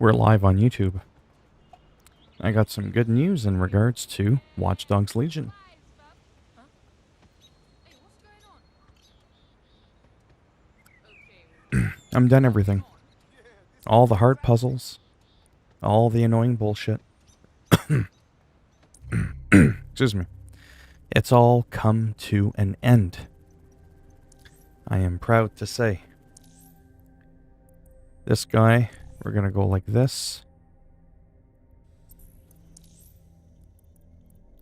We're live on YouTube. I got some good news in regards to Watch Dogs Legion. I'm done everything. All the hard puzzles. All the annoying bullshit. Excuse me. It's all come to an end. I am proud to say. This guy, we're gonna go like this.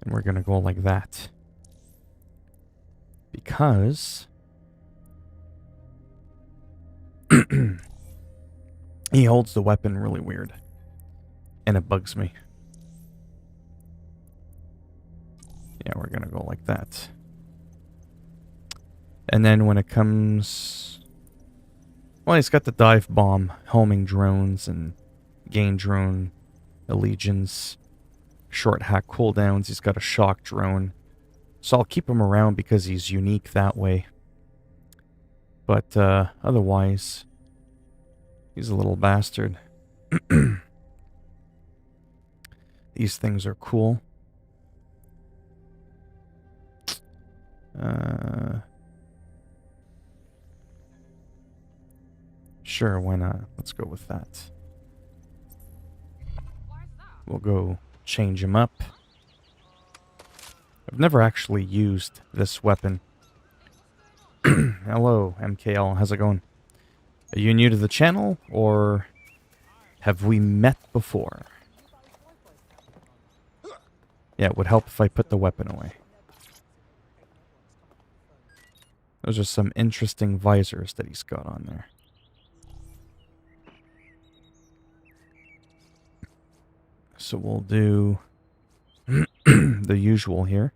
And we're gonna go like that. Because he holds the weapon really weird. And it bugs me. Yeah, we're gonna go like that. And then when it comes... Well, he's got the dive bomb, homing drones, and gain drone allegiance, short hack cooldowns. He's got a shock drone. So I'll keep him around because he's unique that way. But otherwise, he's a little bastard. These things are cool. Sure, why not? Let's go with that. We'll go change him up. I've never actually used this weapon. Hello, MKL. How's it going? Are you new to the channel, or have we met before? Yeah, it would help if I put the weapon away. Those are some interesting visors that he's got on there. So we'll do the usual here.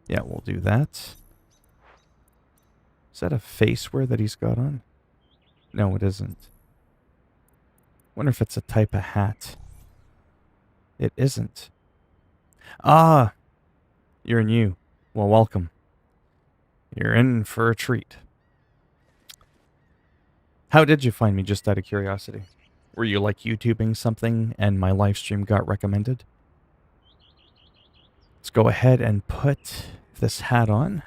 Yeah, we'll do that. Is that a face wear that he's got on? No, it isn't. Wonder if it's a type of hat. It isn't. Ah! You're new. Well, welcome. You're in for a treat. How did you find me, just out of curiosity? Were you like YouTubing something and my live stream got recommended? Let's go ahead and put this hat on.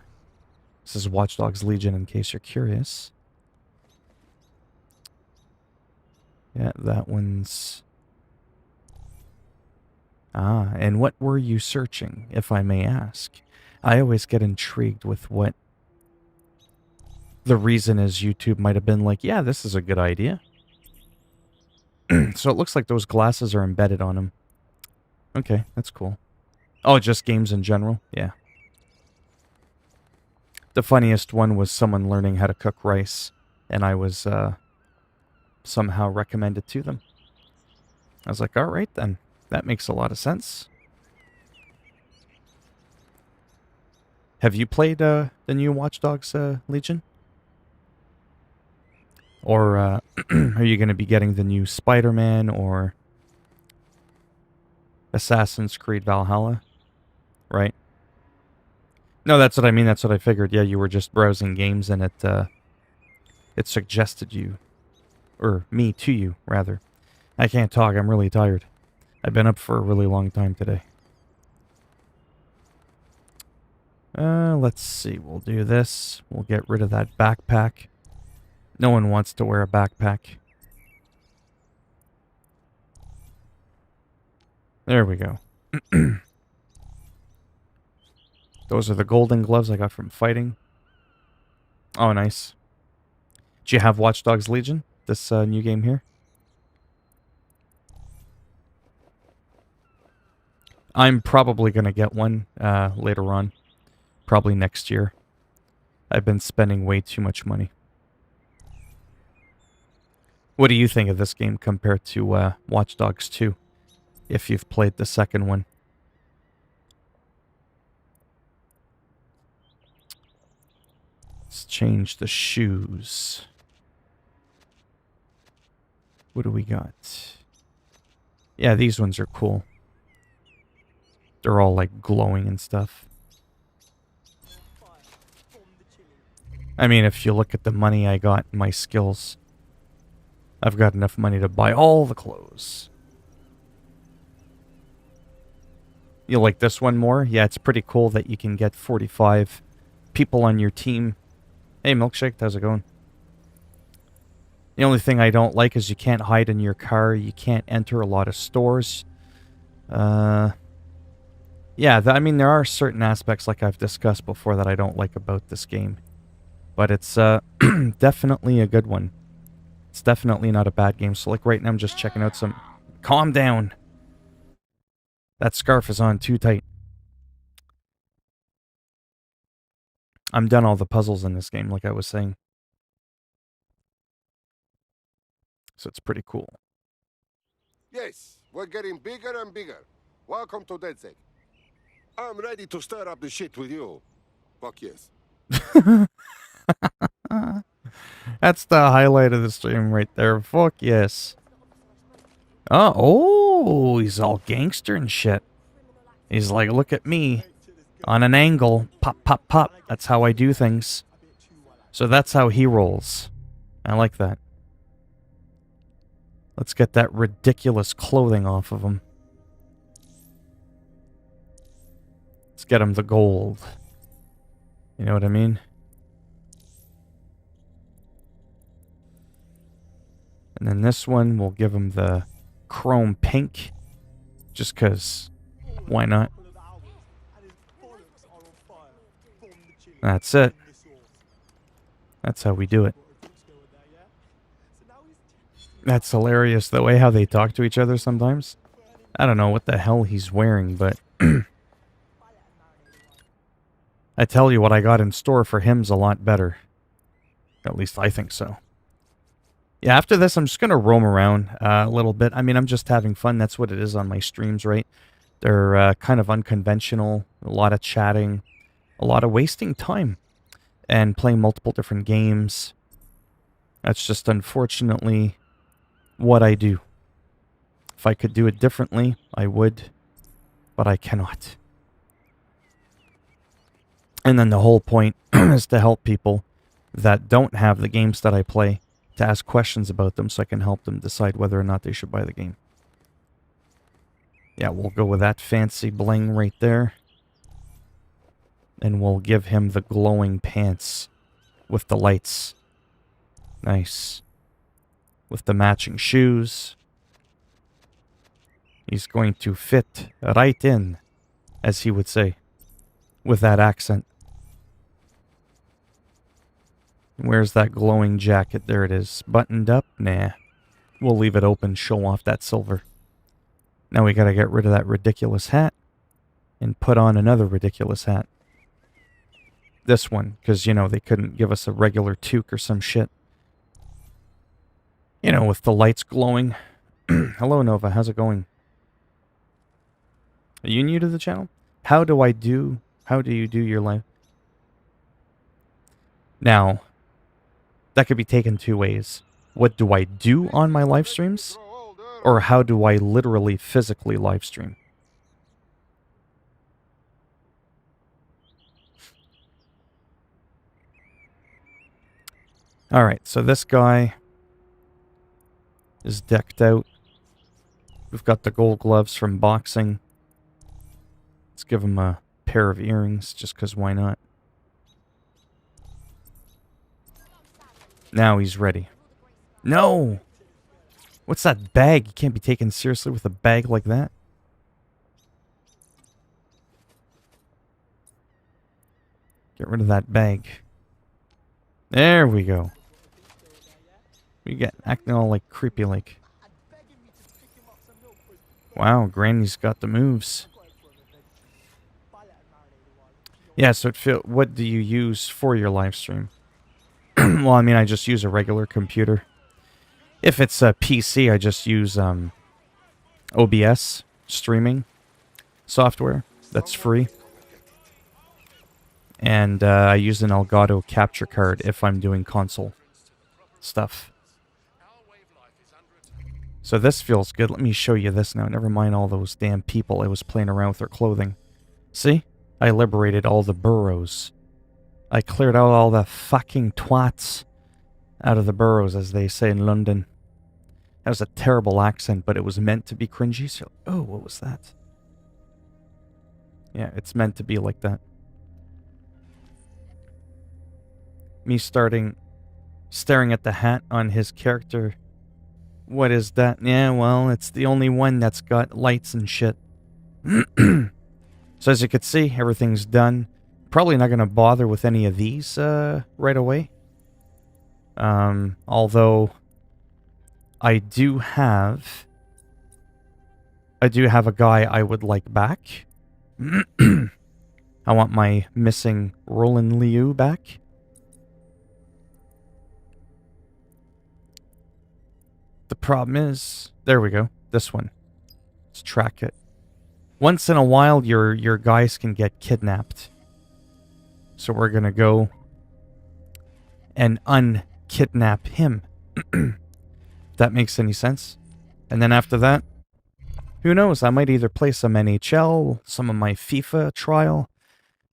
This is Watch Dogs Legion in case you're curious. Yeah, that one's... Ah, and what were you searching, if I may ask? I always get intrigued with what the reason is. YouTube might have been like, yeah, this is a good idea. So it looks like those glasses are embedded on him. Okay, that's cool. Oh, just games in general? Yeah. The funniest one was someone learning how to cook rice, and I was somehow recommended to them. I was like, all right then. That makes a lot of sense. Have you played the new Watch Dogs Legion? Or are you going to be getting the new Spider-Man or Assassin's Creed Valhalla? Right? No, that's what I mean. That's what I figured. Yeah, you were just browsing games and it suggested you. Or me to you, rather. I can't talk. I'm really tired. I've been up for a really long time today. Let's see. We'll do this. We'll get rid of that backpack. No one wants to wear a backpack. There we go. Those are the golden gloves I got from fighting. Oh, nice. Do you have Watch Dogs Legion? This new game here? I'm probably going to get one later on. Probably next year. I've been spending way too much money. What do you think of this game compared to Watch Dogs 2? If you've played the second one. Let's change the shoes. What do we got? Yeah, these ones are cool. They're all like glowing and stuff. I mean, if you look at the money I got and my skills, I've got enough money to buy all the clothes. You like this one more? Yeah, it's pretty cool that you can get 45 people on your team. Hey, Milkshake, how's it going? The only thing I don't like is you can't hide in your car. You can't enter a lot of stores. Yeah, I mean, there are certain aspects, like I've discussed before, that I don't like about this game. But it's definitely a good one. It's definitely not a bad game. So, like, right now I'm just checking out some... Calm down! That scarf is on too tight. I'm done all the puzzles in this game, like I was saying. So it's pretty cool. Yes, we're getting bigger and bigger. Welcome to DedSec. I'm ready to stir up the shit with you. Fuck yes. That's the highlight of the stream right there. Fuck yes. Oh, he's all gangster and shit. He's like, look at me. On an angle. Pop, pop, pop. That's how I do things. So that's how he rolls. I like that. Let's get that ridiculous clothing off of him. Let's get him the gold. You know what I mean? And then this one, we'll give him the chrome pink. Just because, why not? That's it. That's how we do it. That's hilarious, the way how they talk to each other sometimes. I don't know what the hell he's wearing, but... I tell you, what I got in store for him's a lot better. At least I think so. Yeah, after this, I'm just going to roam around a little bit. I mean, I'm just having fun. That's what it is on my streams, right? They're kind of unconventional, a lot of chatting, a lot of wasting time, and playing multiple different games. That's just unfortunately what I do. If I could do it differently, I would, but I cannot. And then the whole point is to help people that don't have the games that I play, to ask questions about them so I can help them decide whether or not they should buy the game. Yeah, we'll go with that fancy bling right there. And we'll give him the glowing pants with the lights. Nice. With the matching shoes. He's going to fit right in, as he would say, with that accent. Where's that glowing jacket? There it is. Buttoned up? Nah. We'll leave it open, show off that silver. Now we gotta get rid of that ridiculous hat and put on another ridiculous hat. This one, because, you know, they couldn't give us a regular toque or some shit. You know, with the lights glowing. Hello, Nova. How's it going? Are you new to the channel? How do you do your live? Now, that could be taken two ways. What do I do on my live streams? Or how do I literally, physically live stream? Alright, so this guy is decked out. We've got the gold gloves from boxing. Let's give him a pair of earrings, just because why not? Now he's ready. No! What's that bag? You can't be taken seriously with a bag like that. Get rid of that bag. There we go. We get acting all like creepy like. Wow, Granny's got the moves. Yeah, so what do you use for your live stream? Well, I mean, I just use a regular computer. If it's a PC, I just use OBS streaming software that's free. And I use an Elgato capture card if I'm doing console stuff. So this feels good. Let me show you this now. Never mind all those damn people I was playing around with their clothing. See? I liberated all the burrows. I cleared out all the fucking twats out of the burrows, as they say in London. That was a terrible accent, but it was meant to be cringy. So, oh, what was that? Yeah, it's meant to be like that. Me staring at the hat on his character. What is that? Yeah, well, it's the only one that's got lights and shit. So as you can see, everything's done. Probably not going to bother with any of these right away. Although I do have a guy I would like back. I want my missing Roland Liu back. The problem is, there we go. This one. Let's track it. Once in a while, your guys can get kidnapped. So we're gonna go and unkidnap him. If that makes any sense. And then after that, who knows? I might either play some NHL, some of my FIFA trial,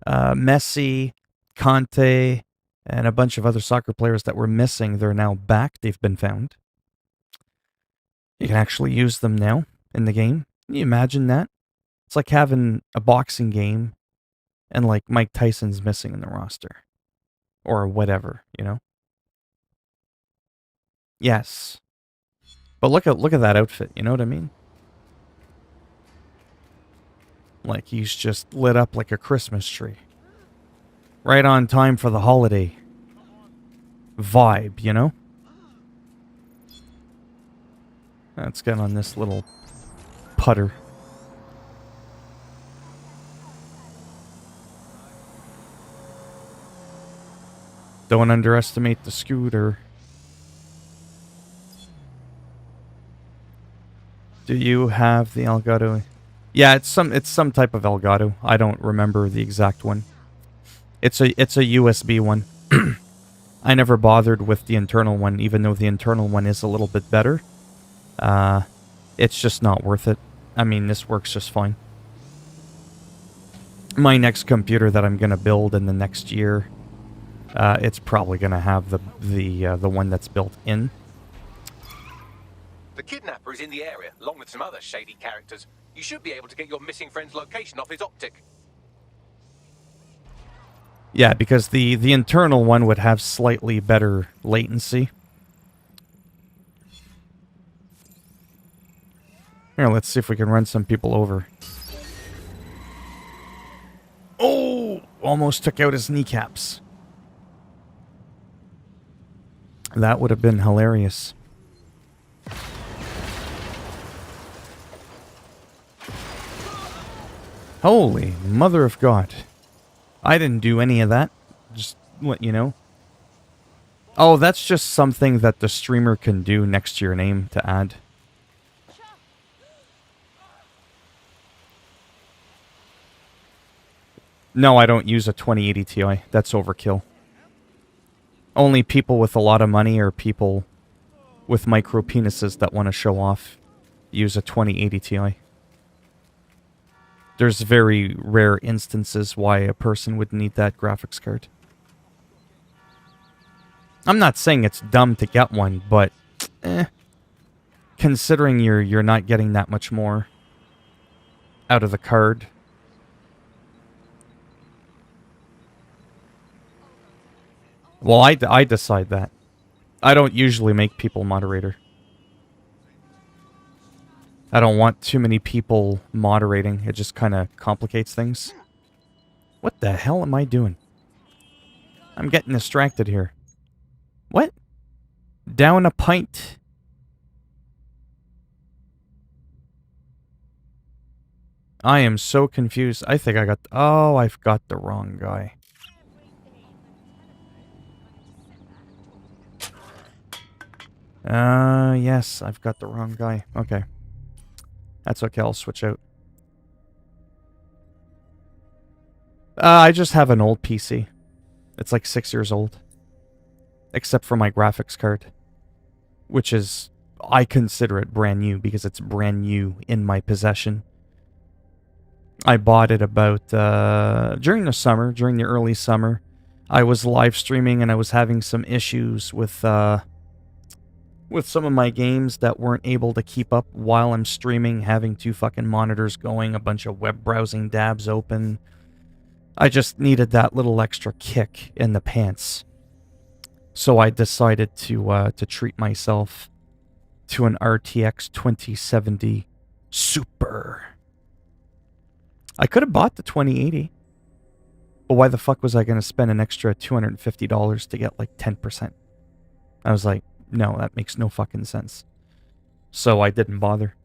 Messi, Conte, and a bunch of other soccer players that were missing. They're now back. They've been found. You can actually use them now in the game. Can you imagine that? It's like having a boxing game and like Mike Tyson's missing in the roster. Or whatever, you know? Yes. But look at that outfit, you know what I mean? Like he's just lit up like a Christmas tree. Right on time for the holiday vibe, you know? Let's get on this little putter. Don't underestimate the scooter. Do you have the Elgato? Yeah, it's some type of Elgato. I don't remember the exact one. It's a USB one. I never bothered with the internal one, even though the internal one is a little bit better. It's just not worth it. I mean, this works just fine. My next computer that I'm gonna build in the next year, it's probably gonna have the one that's built in. The kidnapper is in the area, along with some other shady characters. You should be able to get your missing friend's location off his optic. Yeah, because the internal one would have slightly better latency. Here, let's see if we can run some people over. Oh! Almost took out his kneecaps. That would have been hilarious. Holy mother of God. I didn't do any of that. Just let you know. Oh, that's just something that the streamer can do next to your name to add. No, I don't use a 2080 Ti. That's overkill. Only people with a lot of money or people with micro penises that want to show off use a 2080 Ti. There's very rare instances why a person would need that graphics card. I'm not saying it's dumb to get one, but considering you're not getting that much more out of the card. Well, I decide that. I don't usually make people moderator. I don't want too many people moderating. It just kind of complicates things. What the hell am I doing? I'm getting distracted here. What? Down a pint? I am so confused. I think I got... Oh, I've got the wrong guy. Yes, I've got the wrong guy. Okay. That's okay, I'll switch out. I just have an old PC. It's like 6 years old. Except for my graphics card. Which is... I consider it brand new because it's brand new in my possession. I bought it about... during the summer, during the early summer. I was live streaming and I was having some issues with... with some of my games that weren't able to keep up while I'm streaming, having two fucking monitors going, a bunch of web browsing tabs open. I just needed that little extra kick in the pants. So I decided to treat myself to an RTX 2070 Super. I could have bought the 2080. But why the fuck was I going to spend an extra $250 to get like 10%? I was like, no, that makes no fucking sense. So I didn't bother.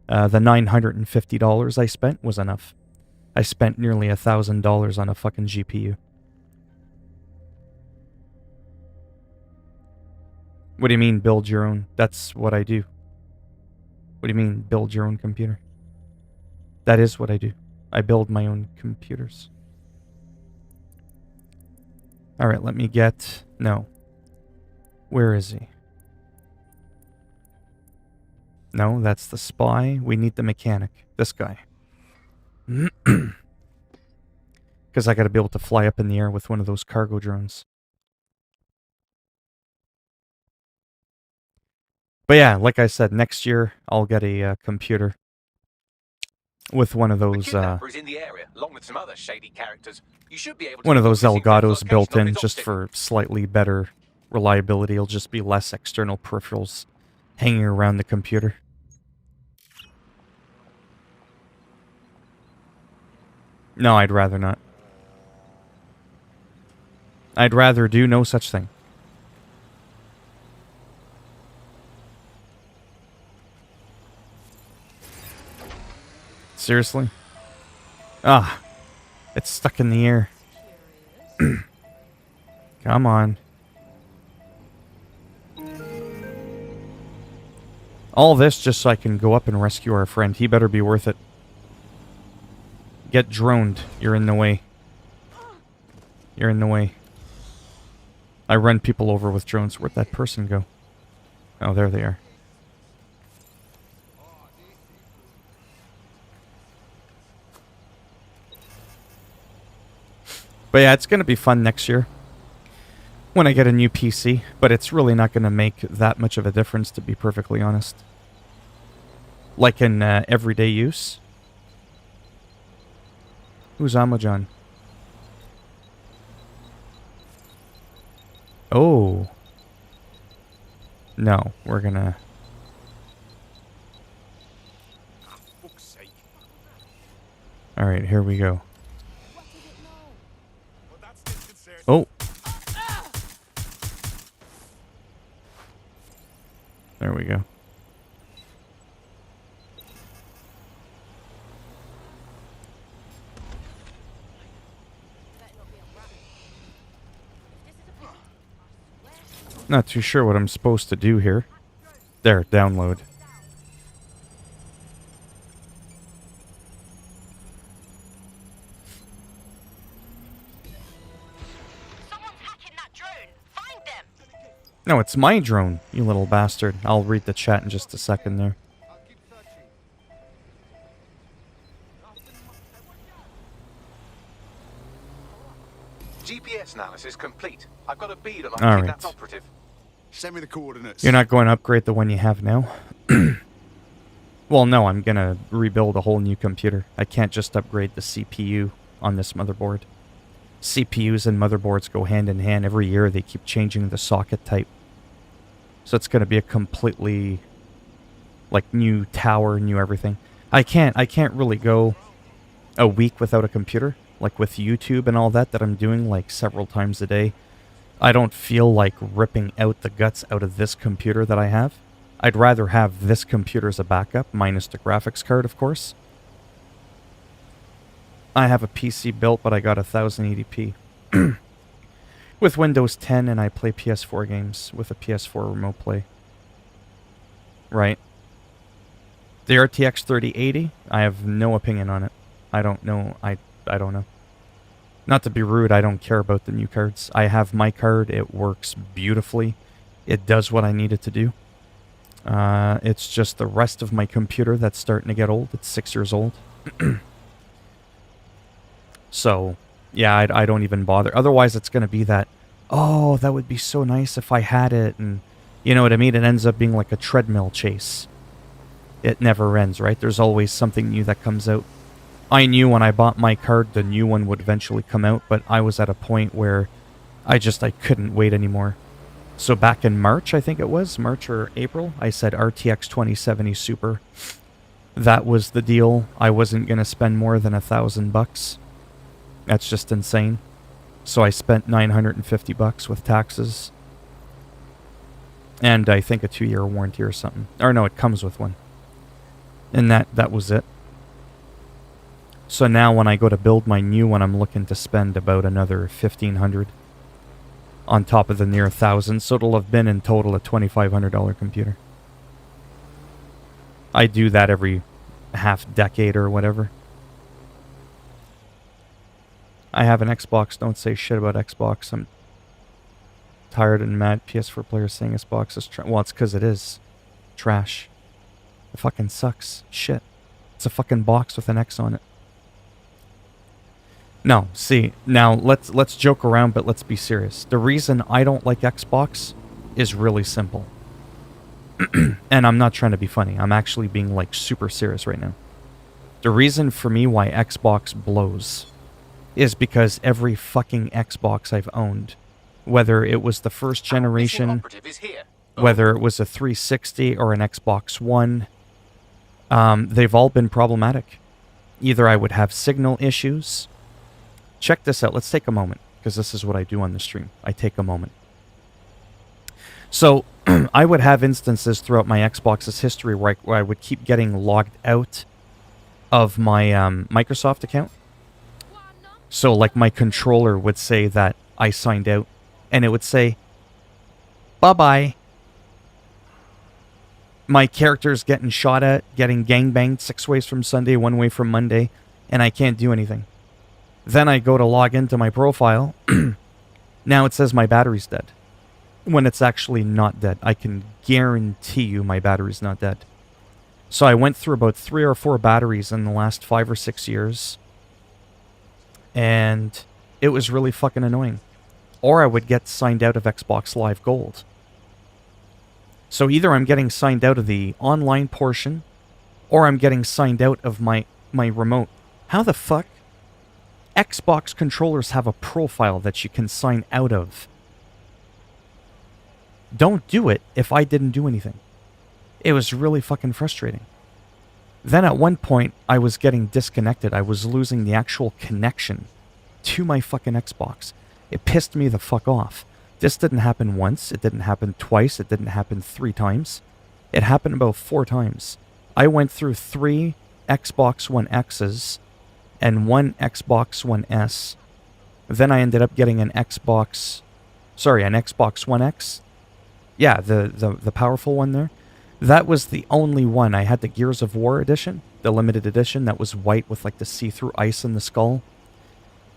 The $950 I spent was enough. I spent nearly $1,000 on a fucking GPU. What do you mean build your own? That's what I do. What do you mean build your own computer? That is what I do. I build my own computers. Alright, let me get... No. Where is he? No, that's the spy. We need the mechanic. This guy. Because I gotta be able to fly up in the air with one of those cargo drones. But yeah, like I said, next year I'll get a computer with one of those is in the area, along with some other shady characters. You should be able to one of those missing friend's Elgatos built location in off just his for slightly better reliability. It'll just be less external peripherals hanging around the computer. No, I'd rather not. I'd rather do no such thing. Seriously? Ah, it's stuck in the air. Come on. All this just so I can go up and rescue our friend. He better be worth it. Get droned. You're in the way. You're in the way. I run people over with drones. Where'd that person go? Oh, there they are. But yeah, it's going to be fun next year when I get a new PC, but it's really not going to make that much of a difference, to be perfectly honest. Like in everyday use. Who's Amajan? Oh. No, we're gonna... Alright, here we go. Oh. There we go. Not too sure what I'm supposed to do here. There, download. Someone's hacking that drone. Find them. No, it's my drone, you little bastard. I'll read the chat in just a second there. GPS analysis complete. I've got a bead on All our right. kidnapped operative. Send me the coordinates. You're not going to upgrade the one you have now? Well, no, I'm going to rebuild a whole new computer. I can't just upgrade the CPU on this motherboard. CPUs and motherboards go hand in hand. Every year they keep changing the socket type. So it's going to be a completely, like, new tower, new everything. I can't really go a week without a computer. Like with YouTube and all that I'm doing like several times a day. I don't feel like ripping out the guts out of this computer that I have. I'd rather have this computer as a backup, minus the graphics card, of course. I have a PC built, but I got 1080p. With Windows 10, and I play PS4 games with a PS4 remote play. Right. The RTX 3080, I have no opinion on it. I don't know. I don't know. Not to be rude, I don't care about the new cards. I have my card. It works beautifully. It does what I need it to do. It's just the rest of my computer that's starting to get old. It's 6 years old. So, yeah, I don't even bother. Otherwise, it's going to be that, oh, that would be so nice if I had it, and You know what I mean? It ends up being like a treadmill chase. It never ends, right? There's always something new that comes out. I knew when I bought my card the new one would eventually come out, but I was at a point where I couldn't wait anymore. So back in March, I think it was, March or April, I said RTX 2070 Super. That was the deal. I wasn't going to spend more than $1,000. That's just insane. So I spent $950 with taxes. And I think a 2-year warranty or something. Or no, it comes with one. And that was it. So now when I go to build my new one, I'm looking to spend about another $1,500 on top of the near $1,000. So it'll have been in total a $2,500 computer. I do that every half decade or whatever. I have an Xbox. Don't say shit about Xbox. I'm tired and mad PS4 players saying Xbox is trash. Well, it's because it is trash. It fucking sucks. Shit. It's a fucking box with an X on it. No, see, now let's joke around, but let's be serious. The reason I don't like Xbox is really simple. And I'm not trying to be funny. I'm actually being like super serious right now. The reason for me why Xbox blows is because every fucking Xbox I've owned, whether it was the first generation, whether it was a 360 or an Xbox One, they've all been problematic. Either I would have signal issues. Check this out. Let's take a moment, because this is what I do on the stream. I take a moment. So, I would have instances throughout my Xbox's history where I would keep getting logged out of my Microsoft account. So, like, my controller would say that I signed out, and it would say, bye-bye. My character's getting shot at, getting gangbanged 6 ways from Sunday, 1 way from Monday, and I can't do anything. Then I go to log into my profile. Now it says my battery's dead. When it's actually not dead. I can guarantee you my battery's not dead. So I went through about 3 or 4 batteries in the last 5 or 6 years. And it was really fucking annoying. Or I would get signed out of Xbox Live Gold. So either I'm getting signed out of the online portion, or I'm getting signed out of my remote. How the fuck? Xbox controllers have a profile that you can sign out of. Don't do it if I didn't do anything. It was really fucking frustrating. Then at one point, I was getting disconnected. I was losing the actual connection to my fucking Xbox. It pissed me the fuck off. This didn't happen once. It didn't happen twice. It didn't happen 3 times. It happened about 4 times. I went through 3 Xbox One X's and 1 Xbox One S. Then I ended up getting an Xbox One X. Yeah, the powerful one there. That was the only one. I had the Gears of War edition, the limited edition that was white with like the see-through ice in the skull.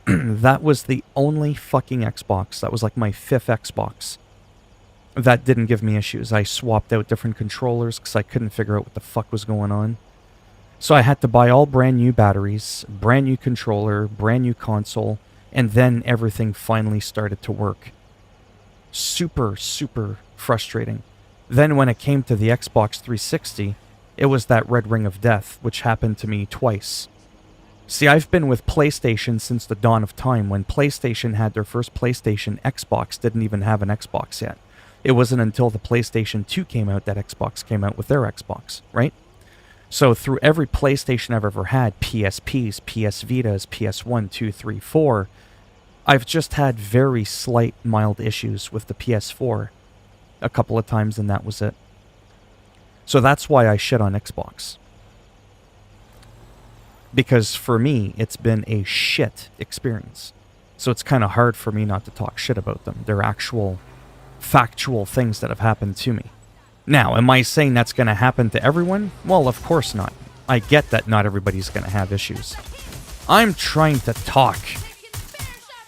That was the only fucking Xbox. That was like my 5th Xbox. That didn't give me issues. I swapped out different controllers because I couldn't figure out what the fuck was going on. So I had to buy all brand new batteries, brand new controller, brand new console, and then everything finally started to work. Super, super frustrating. Then when it came to the Xbox 360, it was that red ring of death, which happened to me twice. See, I've been with PlayStation since the dawn of time. When PlayStation had their first PlayStation, Xbox didn't even have an Xbox yet. It wasn't until the PlayStation 2 came out that Xbox came out with their Xbox, right? So through every PlayStation I've ever had, PSPs, PS Vitas, PS1, 2, 3, 4, I've just had very slight, mild issues with the PS4 a couple of times, and that was it. So that's why I shit on Xbox. Because for me, it's been a shit experience. So it's kind of hard for me not to talk shit about them. They're actual, factual things that have happened to me. Now, am I saying that's going to happen to everyone? Well, of course not. I get that not everybody's going to have issues. I'm trying to talk.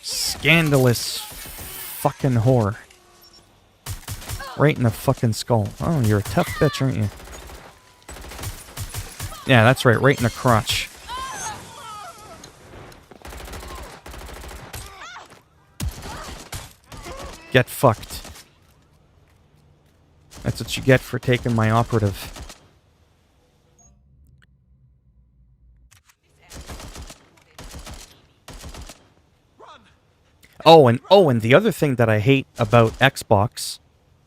Scandalous fucking whore. Right in the fucking skull. Oh, you're a tough bitch, aren't you? Yeah, that's right. Right in the crotch. Get fucked. That's what you get for taking my operative. Oh, and the other thing that I hate about Xbox.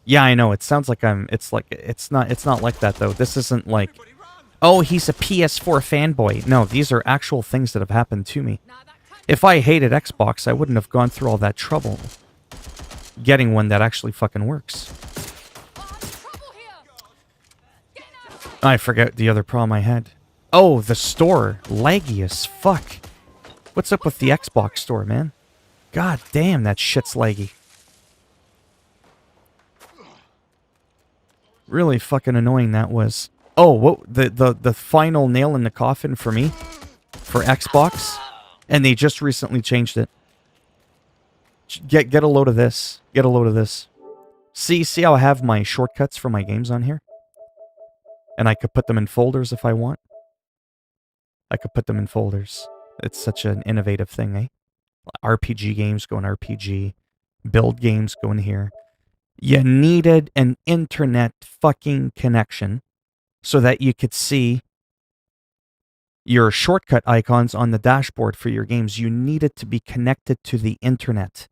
Yeah, I know. It sounds like it's not like that though. This isn't like, oh, he's a PS4 fanboy. No, these are actual things that have happened to me. If I hated Xbox, I wouldn't have gone through all that trouble getting one that actually fucking works. I forget the other problem I had. Oh, the store. Laggy as fuck. What's up with the Xbox store, man? God damn, that shit's laggy. Really fucking annoying that was. Oh, what the final nail in the coffin for me? For Xbox? And they just recently changed it. Get a load of this. Get a load of this. See how I have my shortcuts for my games on here? And I could put them in folders if I want. I could put them in folders. It's such an innovative thing, eh? RPG games go in RPG. Build games go in here. You needed an internet fucking connection so that you could see your shortcut icons on the dashboard for your games. You needed to be connected to the internet.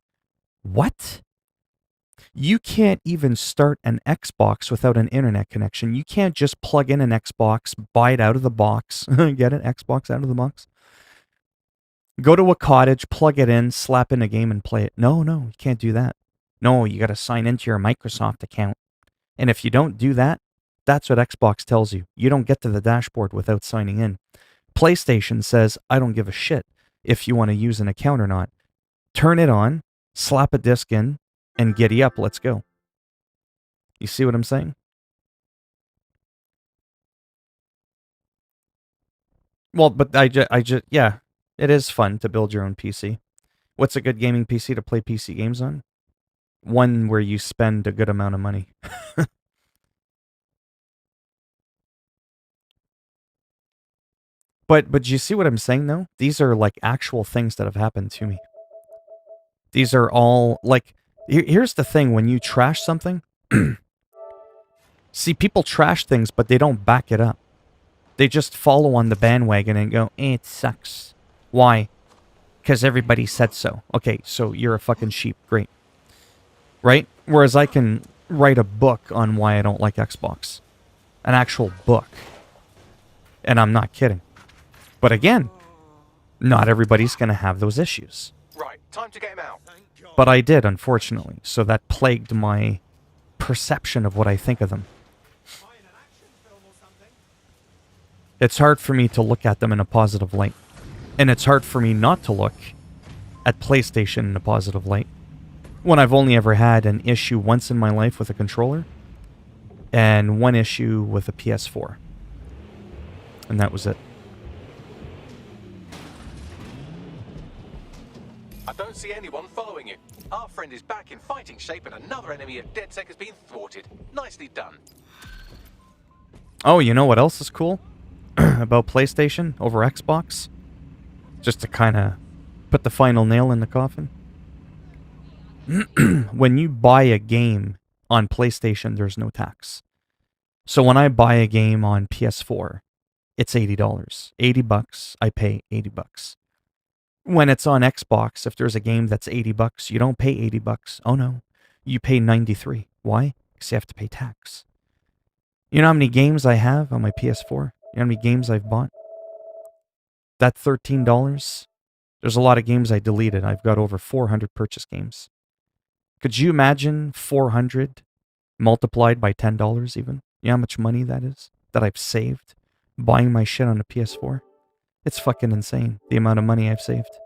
What? You can't even start an Xbox without an internet connection. You can't just plug in an Xbox, buy it out of the box. Get an Xbox out of the box? Go to a cottage, plug it in, slap in a game and play it. No, you can't do that. No, you got to sign into your Microsoft account. And if you don't do that, that's what Xbox tells you. You don't get to the dashboard without signing in. PlayStation says, I don't give a shit if you want to use an account or not. Turn it on, slap a disc in, and giddy up, let's go. You see what I'm saying? Well, but yeah, it is fun to build your own PC. What's a good gaming PC to play PC games on? One where you spend a good amount of money. But do you see what I'm saying, though? These are, like, actual things that have happened to me. These are all, like... Here's the thing, when you trash something... See, people trash things, but they don't back it up. They just follow on the bandwagon and go, it sucks. Why? Because everybody said so. Okay, so you're a fucking sheep. Great. Right? Whereas I can write a book on why I don't like Xbox. An actual book. And I'm not kidding. But again, not everybody's going to have those issues. Right, time to get him out. But I did, unfortunately. So that plagued my perception of what I think of them. It's hard for me to look at them in a positive light. And it's hard for me not to look at PlayStation in a positive light. When I've only ever had an issue once in my life with a controller. And one issue with a PS4. And that was it. I don't see anyone following you. Our friend is back in fighting shape and another enemy of DedSec has been thwarted. Nicely done. Oh, you know what else is cool about PlayStation over Xbox? Just to kind of put the final nail in the coffin. When you buy a game on PlayStation, there's no tax. So when I buy a game on PS4, it's $80. $80, I pay $80. When it's on Xbox, if there's a game that's $80, you don't pay $80. Oh no, you pay $93. Why? Because you have to pay tax. You know how many games I have on my PS4? You know how many games I've bought? That $13, there's a lot of games I deleted. I've got over 400 purchase games. Could you imagine 400 multiplied by $10 even? You know how much money that is? That I've saved buying my shit on a PS4? It's fucking insane, the amount of money I've saved.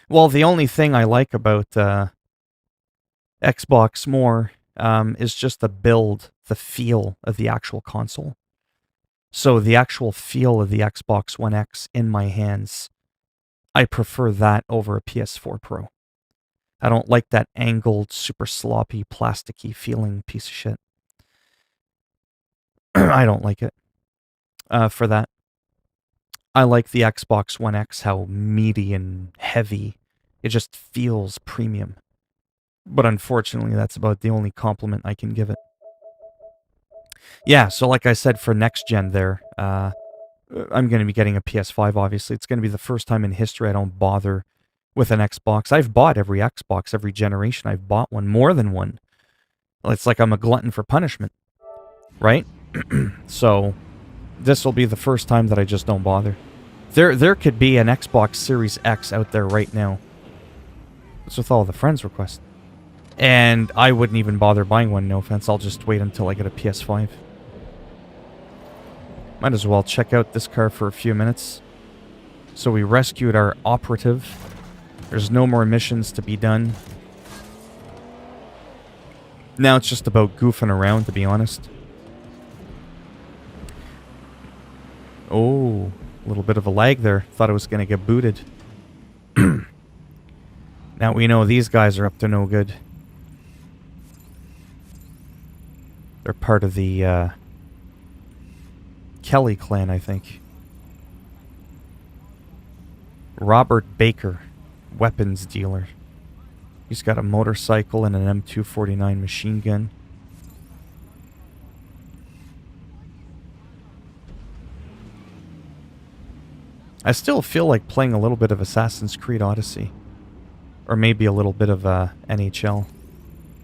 Well, the only thing I like about Xbox more is just the build, the feel of the actual console. So the actual feel of the Xbox One X in my hands, I prefer that over a PS4 Pro. I don't like that angled, super sloppy, plasticky feeling piece of shit. I don't like it for that. I like the Xbox One X, how meaty and heavy It just feels premium. But unfortunately, that's about the only compliment I can give it. Yeah, so like I said, for next gen there, I'm going to be getting a PS5, obviously. It's going to be the first time in history I don't bother with an Xbox. I've bought every Xbox, every generation. I've bought one, more than one. It's like I'm a glutton for punishment, right? So this will be the first time that I just don't bother. There could be an Xbox Series X out there right now. It's with all the friends requests. And I wouldn't even bother buying one, no offense. I'll just wait until I get a PS5. Might as well check out this car for a few minutes. So we rescued our operative. There's no more missions to be done. Now it's just about goofing around, to be honest. Oh, a little bit of a lag there. Thought I was going to get booted. Now we know these guys are up to no good. They're part of the Kelly clan, I think. Robert Baker, weapons dealer. He's got a motorcycle and an M249 machine gun. I still feel like playing a little bit of Assassin's Creed Odyssey. Or maybe a little bit of NHL.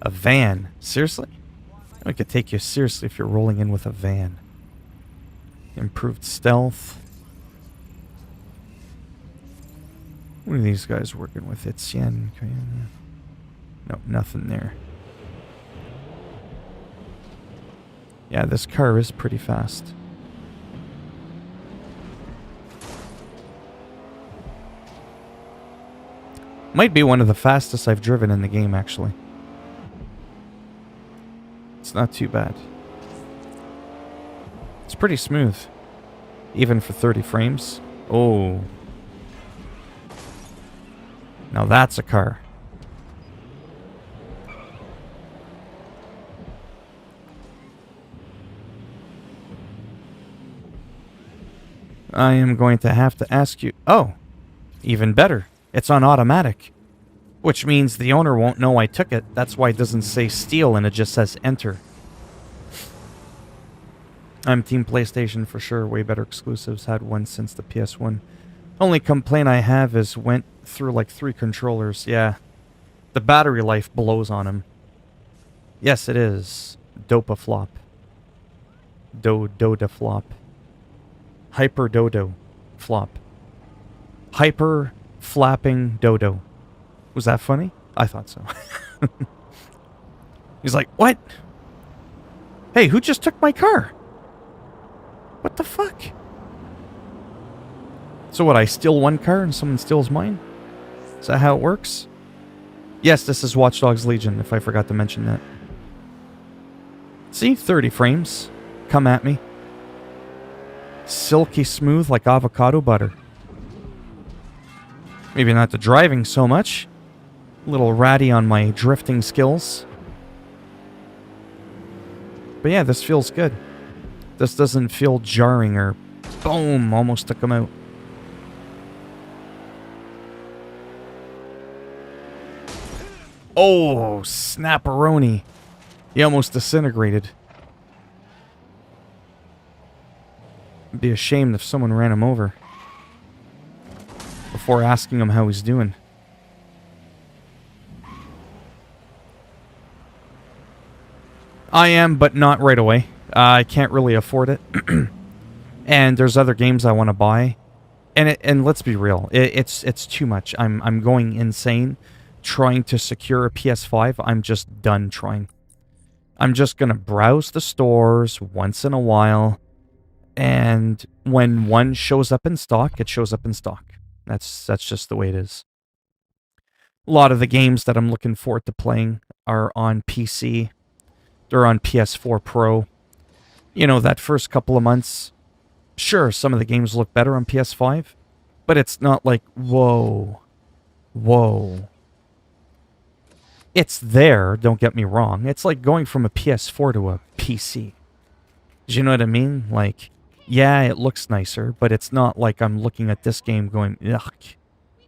A van? Seriously? I could take you seriously if you're rolling in with a van. Improved stealth. What are these guys working with? Etienne. No, nothing there. Yeah, this car is pretty fast. Might be one of the fastest I've driven in the game, actually. It's not too bad. It's pretty smooth. Even for 30 frames. Oh. Now that's a car. I am going to have to ask you... Oh, even better. It's on automatic. Which means the owner won't know I took it. That's why it doesn't say steal and it just says enter. I'm Team PlayStation for sure. Way better exclusives. Had one since the PS1. Only complaint I have is went through like 3 controllers. Yeah. The battery life blows on him. Yes, it is. Dopa flop. Doda flop. Hyper dodo flop. Hyper flapping dodo. Was that funny? I thought so. He's like, what? Hey, who just took my car? What the fuck? So what, I steal one car and someone steals mine? Is that how it works? Yes, this is Watch Dogs Legion, if I forgot to mention that. See? 30 frames. Come at me. Silky smooth like avocado butter. Maybe not the driving so much. A little ratty on my drifting skills. But yeah, this feels good. This doesn't feel jarring or... Boom! Almost took him out. Oh, snapperoni. He almost disintegrated. I'd be ashamed if someone ran him over. Before asking him how he's doing. I am, but not right away. I can't really afford it. And there's other games I want to buy. And let's be real, it's too much. I'm going insane trying to secure a PS5. I'm just done trying. I'm just going to browse the stores once in a while. And when one shows up in stock, it shows up in stock. That's just the way it is. A lot of the games that I'm looking forward to playing are on PC. They're on PS4 Pro. You know, that first couple of months, sure, some of the games look better on PS5, but it's not like, whoa. It's there, don't get me wrong. It's like going from a PS4 to a PC. Do you know what I mean? Like, yeah, it looks nicer, but it's not like I'm looking at this game going, ugh,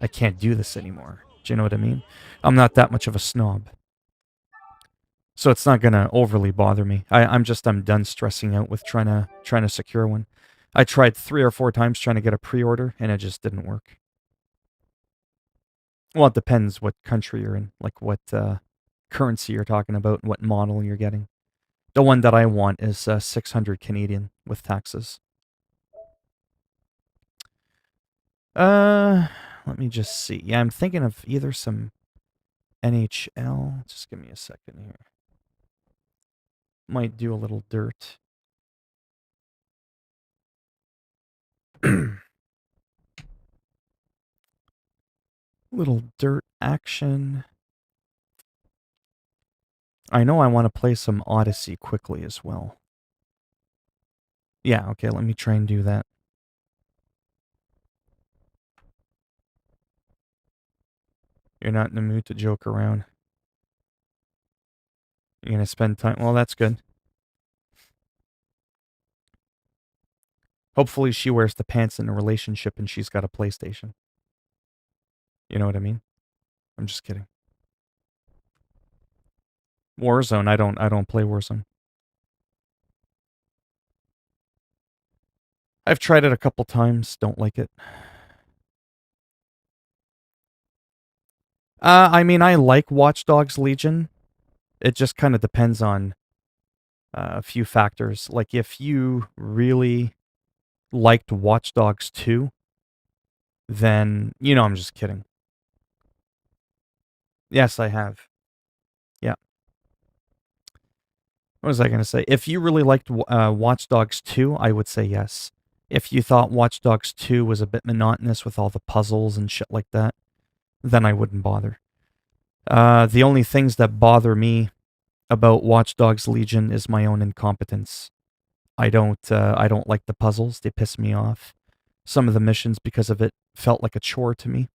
I can't do this anymore. Do you know what I mean? I'm not that much of a snob. So it's not gonna overly bother me. I'm done stressing out with trying to secure one. I tried 3 or 4 times trying to get a pre-order, and it just didn't work. Well, it depends what country you're in, like what currency you're talking about, and what model you're getting. The one that I want is 600 Canadian with taxes. Let me just see. Yeah, I'm thinking of either some NHL. Just give me a second here. Might do a little dirt. Little dirt action. I know I want to play some Odyssey quickly as well. Yeah, okay, let me try and do that. You're not in the mood to joke around. You're going to spend time. Well, that's good. Hopefully she wears the pants in a relationship and she's got a PlayStation. You know what I mean? I'm just kidding. Warzone, I don't play Warzone. I've tried it a couple times, don't like it. I mean, I like Watch Dogs Legion. It just kind of depends on a few factors. Like if you really liked Watch Dogs 2, then, you know, I'm just kidding. Yes, I have. Yeah. What was I going to say? If you really liked Watch Dogs 2, I would say yes. If you thought Watch Dogs 2 was a bit monotonous with all the puzzles and shit like that, then I wouldn't bother. The only things that bother me about Watch Dogs Legion is my own incompetence. I don't like the puzzles. They piss me off. Some of the missions, because of it, felt like a chore to me.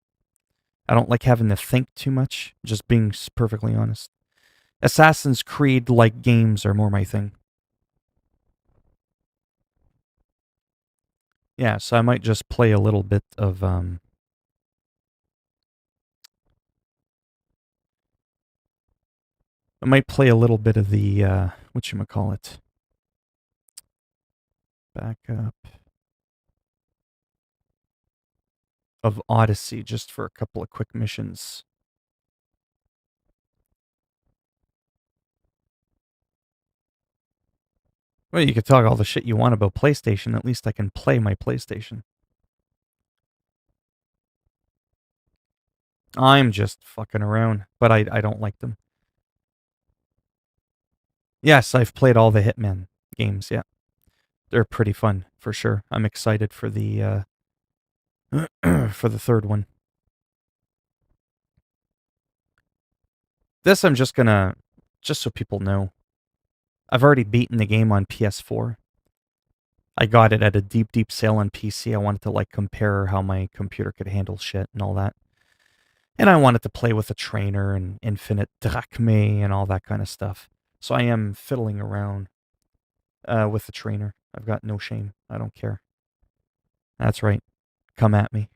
I don't like having to think too much, just being perfectly honest. Assassin's Creed-like games are more my thing. Yeah, so I might just play a little bit of I might play a little bit of the whatchamacallit. Back up. Of Odyssey just for a couple of quick missions. Well, you could talk all the shit you want about PlayStation. At least I can play my PlayStation. I'm just fucking around, but I don't like them. Yes, I've played all the Hitman games, yeah. They're pretty fun, for sure. I'm excited for the for the third one. This I'm just gonna, just so people know, I've already beaten the game on PS4. I got it at a deep, deep sale on PC. I wanted to like compare how my computer could handle shit and all that. And I wanted to play with a trainer and infinite drachme and all that kind of stuff. So I am fiddling around with the trainer. I've got no shame. I don't care. That's right. Come at me.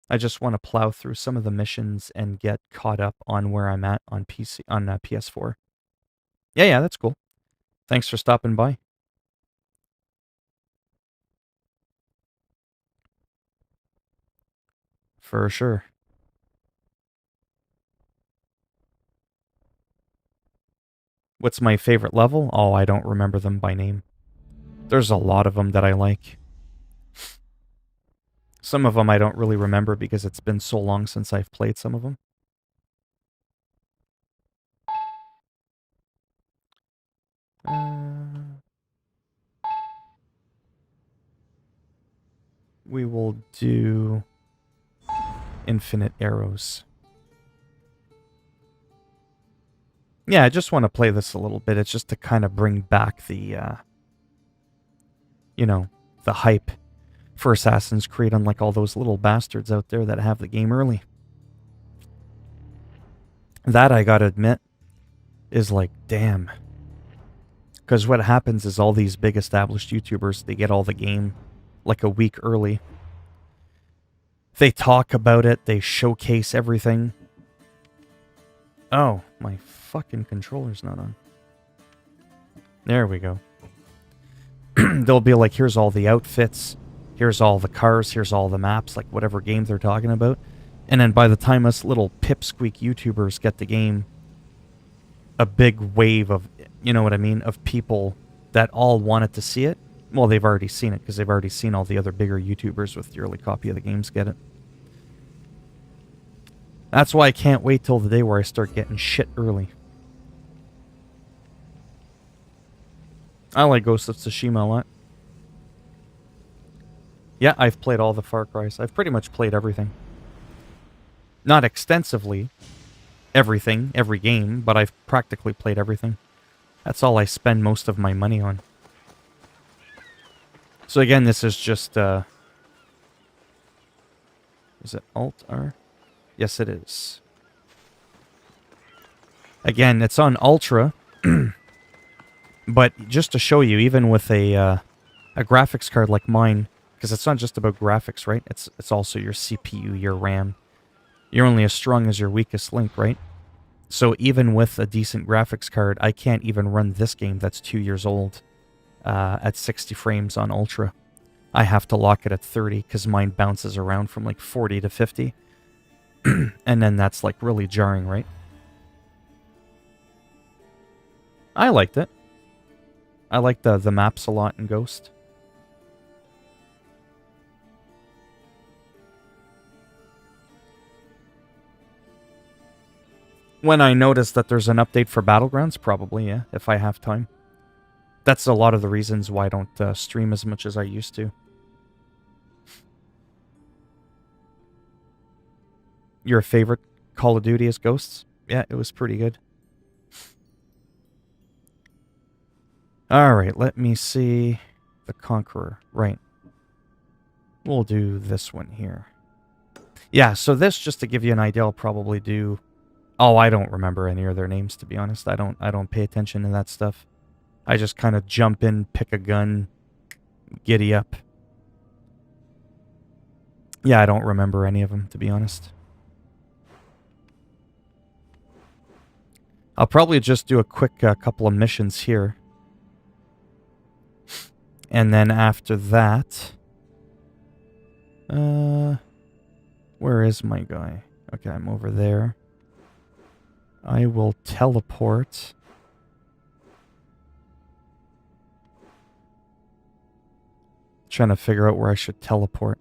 I just want to plow through some of the missions and get caught up on where I'm at on PC on PS4. Yeah, that's cool. Thanks for stopping by. For sure. What's my favorite level? Oh, I don't remember them by name. There's a lot of them that I like. Some of them I don't really remember because it's been so long since I've played some of them. We will do infinite arrows. Yeah, I just want to play this a little bit. It's just to kind of bring back the, you know, the hype for Assassin's Creed, unlike all those little bastards out there that have the game early. That, I gotta admit, is like, damn. Because what happens is all these big established YouTubers, they get all the game like a week early, They talk about it. They showcase everything. Oh, my fucking controller's not on. There we go. They'll be like, here's all the outfits. Here's all the cars. Here's all the maps. Like, whatever game they're talking about. And then by the time us little pipsqueak YouTubers get the game, a big wave of, you know what I mean, of people that all wanted to see it. Well, they've already seen it because they've already seen all the other bigger YouTubers with the early copy of the games get it. That's why I can't wait till the day where I start getting shit early. I like Ghost of Tsushima a lot. Yeah, I've played all the Far Cry's. I've pretty much played everything. Not extensively, everything, every game, but I've practically played everything. That's all I spend most of my money on. So again, this is just, is it Alt-R? Yes, it is. Again, it's on Ultra, but just to show you, even with a graphics card like mine, because it's not just about graphics, right? It's also your CPU, your RAM. You're only as strong as your weakest link, right? So even with a decent graphics card, I can't even run this game that's 2 years old at 60 frames on Ultra. I have to lock it at 30 because mine bounces around from like 40 to 50. And then that's like really jarring, right? I liked it. I liked the maps a lot in Ghost. When I notice that there's an update for Battlegrounds, probably, yeah, if I have time. That's a lot of the reasons why I don't stream as much as I used to. Your favorite Call of Duty is Ghosts? Yeah, it was pretty good. Alright, let me see. The Conqueror, right. We'll do this one here. Yeah, so this, just to give you an idea, I'll probably do... Oh, I don't remember any of their names, to be honest. I don't pay attention to that stuff. I just kind of jump in, pick a gun, giddy up. Yeah, I don't remember any of them, to be honest. I'll probably just do a quick couple of missions here. And then after that... where is my guy? Okay, I'm over there. I will teleport. Trying to figure out where I should teleport.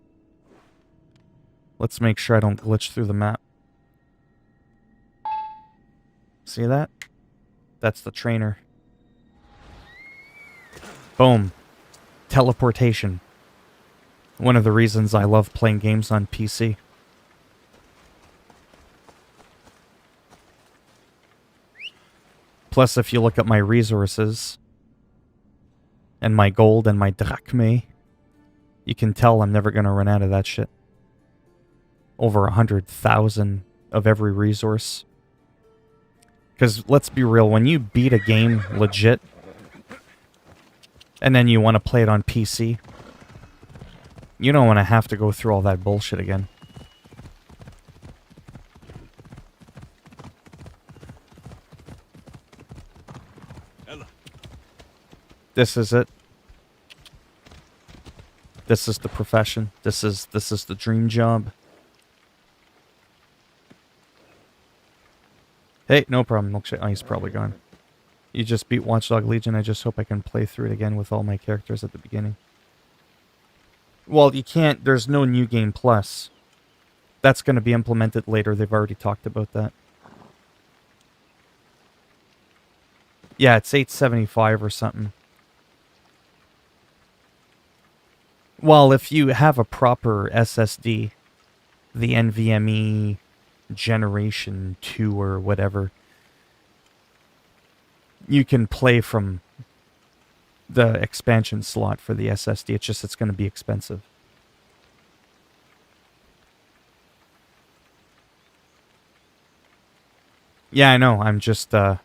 Let's make sure I don't glitch through the map. See that? That's the trainer. Boom. Teleportation. One of the reasons I love playing games on PC. Plus, if you look at my resources, and my gold and my drachme, you can tell I'm never going to run out of that shit. Over 100,000 of every resource. Because, let's be real, when you beat a game legit, and then you want to play it on PC, you don't want to have to go through all that bullshit again. This is it. This is the profession. This is the dream job. Hey, no problem. Milkshake. Oh, he's probably gone. You just beat Watchdog Legion. I just hope I can play through it again with all my characters at the beginning. Well, you can't. There's no New Game Plus. That's going to be implemented later. They've already talked about that. Yeah, it's $8.75 or something. Well, if you have a proper SSD, the NVMe Generation 2 or whatever, you can play from the expansion slot for the SSD. It's just it's going to be expensive. Yeah, I know. I'm just, I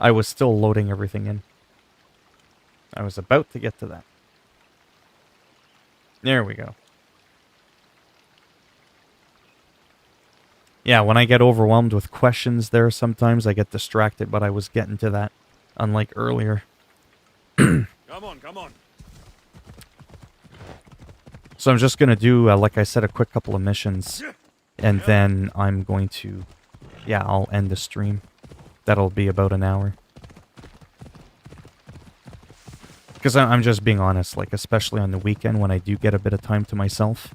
was still loading everything in. I was about to get to that. There we go. Yeah, when I get overwhelmed with questions there, sometimes I get distracted, but I was getting to that, unlike earlier. Come on, come on. So I'm just going to do, like I said, a quick couple of missions. And then I'm going to, yeah, I'll end the stream. That'll be about an hour. Because I'm just being honest, like, especially on the weekend when I do get a bit of time to myself,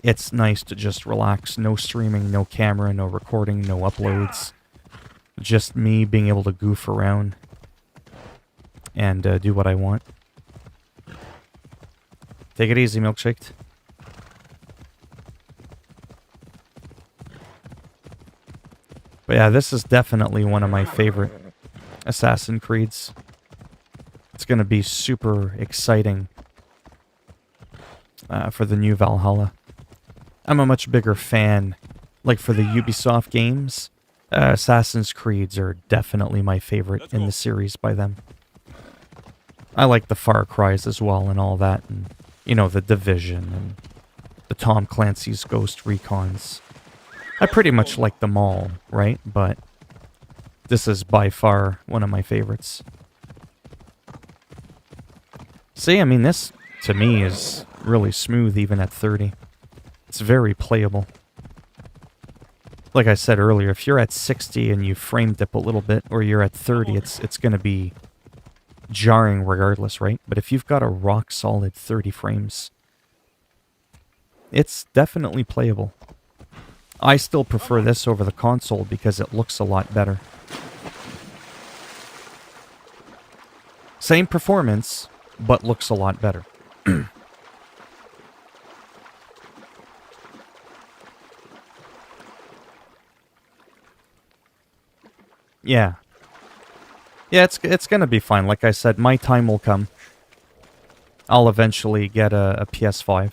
it's nice to just relax. No streaming, no camera, no recording, no uploads. Just me being able to goof around and do what I want. Take it easy, Milkshake. But yeah, this is definitely one of my favorite Assassin's Creeds. It's going to be super exciting for the new Valhalla. I'm a much bigger fan. Like for the Ubisoft games, Assassin's Creeds are definitely my favorite in the series by them. I like the Far Cries as well and all that. And, you know, the Division and the Tom Clancy's Ghost Recons. I pretty much like them all, right? But this is by far one of my favorites. See, I mean, this, to me, is really smooth even at 30. It's very playable. Like I said earlier, if you're at 60 and you frame dip a little bit, or you're at 30, it's going to be jarring regardless, right? But if you've got a rock-solid 30 frames, it's definitely playable. I still prefer this over the console because it looks a lot better. Same performance, but looks a lot better. Yeah. Yeah, it's gonna be fine. Like I said, my time will come. I'll eventually get a PS5.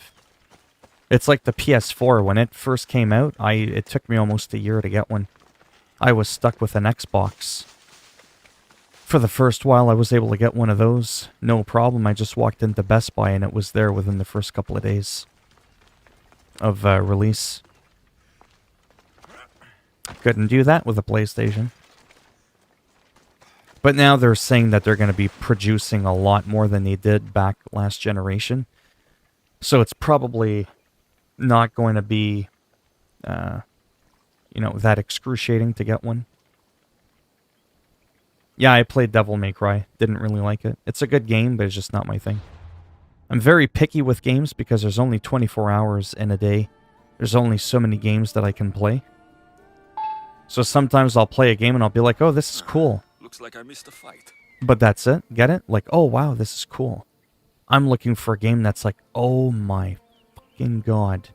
It's like the PS4. When it first came out, it took me almost a year to get one. I was stuck with an Xbox. For the first while, I was able to get one of those. No problem. I just walked into Best Buy and it was there within the first couple of days of release. Couldn't do that with a PlayStation. But now they're saying that they're going to be producing a lot more than they did back last generation. So it's probably not going to be, you know, that excruciating to get one. Yeah, I played Devil May Cry. Didn't really like it. It's a good game, but it's just not my thing. I'm very picky with games because there's only 24 hours in a day. There's only so many games that I can play. So sometimes I'll play a game and I'll be like, oh, this is cool. Looks like I missed a fight. But that's it. Get it? Like, oh, wow, this is cool. I'm looking for a game that's like, oh my fucking god.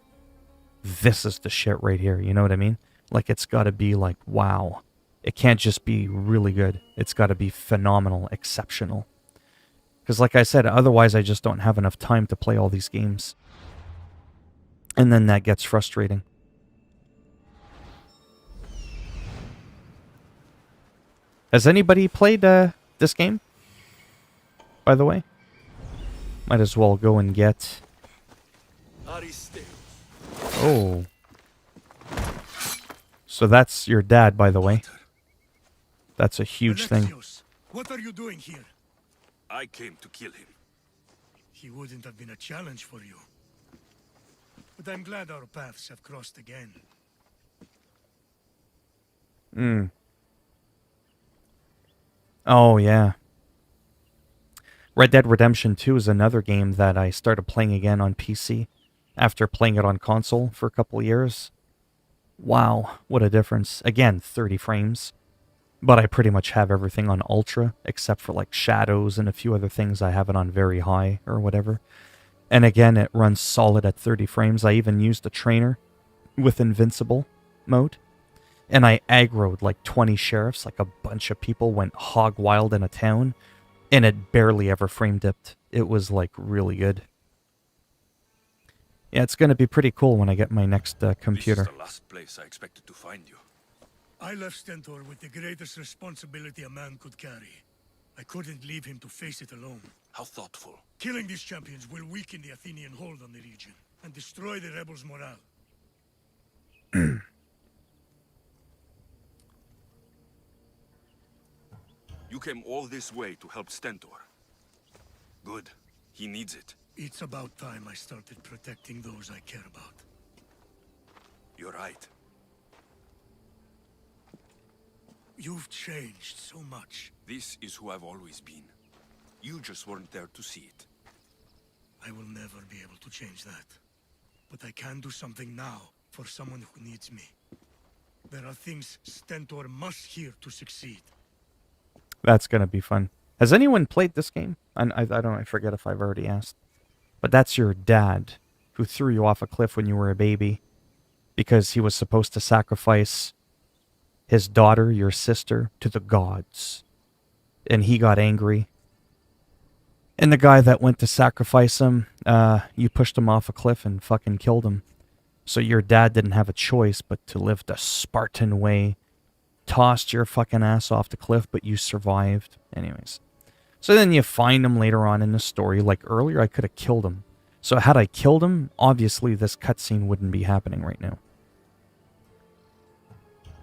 This is the shit right here. You know what I mean? Like, it's got to be like, wow. It can't just be really good. It's got to be phenomenal, exceptional. Because like I said, otherwise I just don't have enough time to play all these games. And then that gets frustrating. Has anybody played this game? By the way? Might as well go and get... Oh. So that's your dad, by the way. That's a huge thing. What are you doing here? I came to kill him. He wouldn't have been a challenge for you. But I'm glad our paths have crossed again. Oh, yeah. Red Dead Redemption 2 is another game that I started playing again on PC after playing it on console for a couple of years. Wow, what a difference. Again, 30 frames. But I pretty much have everything on ultra, except for like shadows and a few other things. I have it on very high or whatever. And again, it runs solid at 30 frames. I even used a trainer with invincible mode. And I aggroed like 20 sheriffs, like a bunch of people went hog wild in a town. And it barely ever frame dipped. It was like really good. Yeah, it's going to be pretty cool when I get my next computer. This is the last place I expected to find you. I left Stentor with the greatest responsibility a man could carry. I couldn't leave him to face it alone. How thoughtful. Killing these champions will weaken the Athenian hold on the region and destroy the rebels' morale. You came all this way to help Stentor. Good. He needs it. It's about time I started protecting those I care about. You're right. You've changed so much. This is who I've always been. You just weren't there to see it. I will never be able to change that. But I can do something now for someone who needs me. There are things Stentor must hear to succeed. That's gonna be fun. Has anyone played this game? I don't know, I forget if I've already asked. But that's your dad who threw you off a cliff when you were a baby because he was supposed to sacrifice his daughter, your sister, to the gods. And he got angry. And the guy that went to sacrifice him, you pushed him off a cliff and fucking killed him. So your dad didn't have a choice but to live the Spartan way. Tossed your fucking ass off the cliff, but you survived. Anyways. So then you find him later on in the story. Like earlier, I could have killed him. So had I killed him, obviously this cutscene wouldn't be happening right now.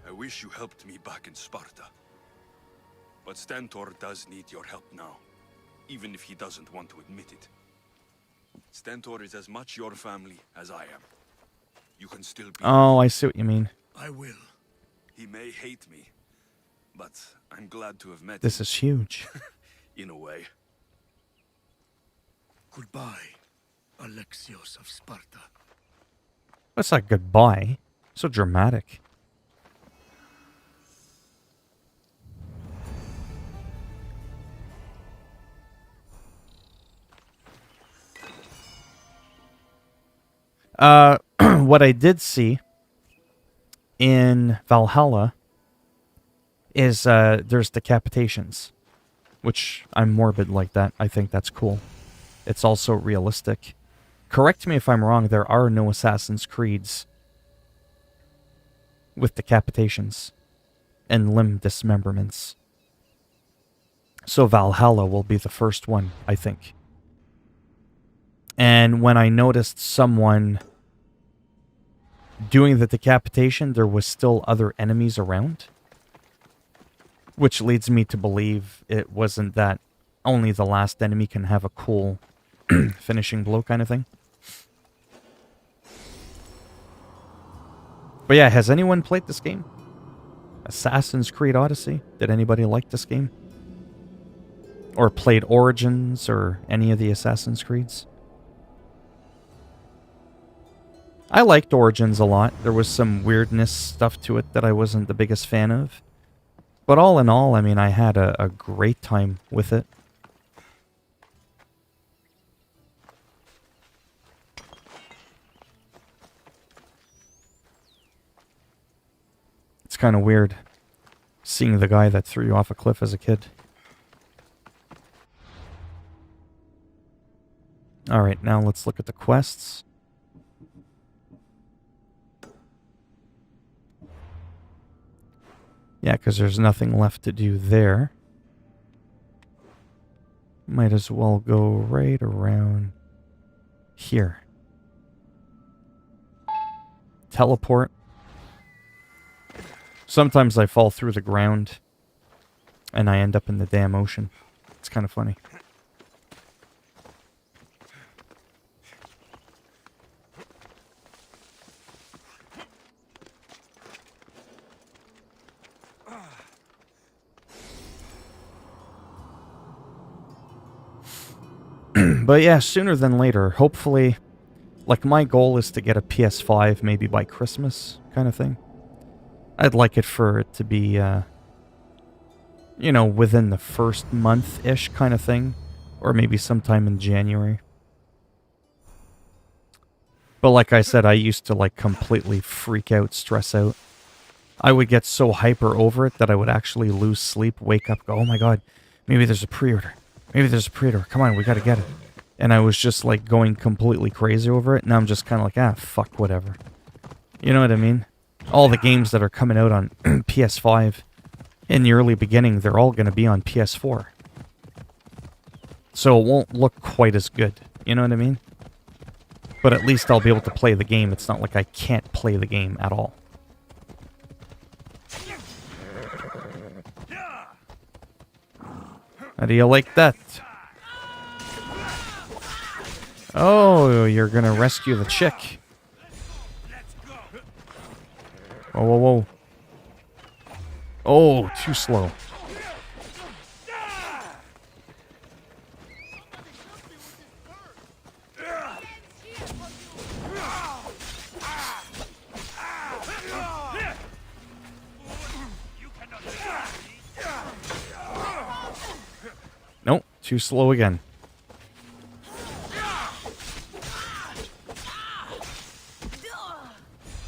I wish you helped me back in Sparta. But Stentor does need your help now, even if he doesn't want to admit it. Stentor is as much your family as I am. You can still be... Oh, I see what you mean. I will. He may hate me, but I'm glad to have met This him. is huge. In a way. Goodbye, Alexios of Sparta. That's like goodbye. So dramatic. What I did see in Valhalla is there's decapitations, which I'm morbid like that. I think that's cool. It's also realistic. Correct me if I'm wrong, there are no Assassin's Creeds with decapitations and limb dismemberments. So Valhalla will be the first one, I think. And when I noticed someone doing the decapitation, there was still other enemies around. Which leads me to believe it wasn't that only the last enemy can have a cool finishing blow kind of thing. But yeah, has anyone played this game? Assassin's Creed Odyssey? Did anybody like this game? Or played Origins or any of the Assassin's Creeds? I liked Origins a lot. There was some weirdness stuff to it that I wasn't the biggest fan of. But all in all, I mean, I had a great time with it. It's kind of weird seeing the guy that threw you off a cliff as a kid. Alright, now let's look at the quests. Yeah, because there's nothing left to do there. Might as well go right around here. Teleport. Sometimes I fall through the ground and I end up in the damn ocean. It's kind of funny. But yeah, sooner than later, hopefully, like my goal is to get a PS5 maybe by Christmas kind of thing. I'd like it for it to be, you know, within the first month-ish kind of thing, or maybe sometime in January. But like I said, I used to like completely freak out, stress out. I would get so hyper over it that I would actually lose sleep, wake up, go, oh my god, maybe there's a pre-order. Maybe there's a pre-order. Come on, we gotta get it. And I was just like going completely crazy over it. Now I'm just kind of like, ah, fuck, whatever. You know what I mean? All the games that are coming out on PS5 in the early beginning, they're all going to be on PS4. So it won't look quite as good. You know what I mean? But at least I'll be able to play the game. It's not like I can't play the game at all. How do you like that? Oh, you're gonna rescue the chick. Whoa, whoa, whoa. Oh, too slow. Nope, too slow again.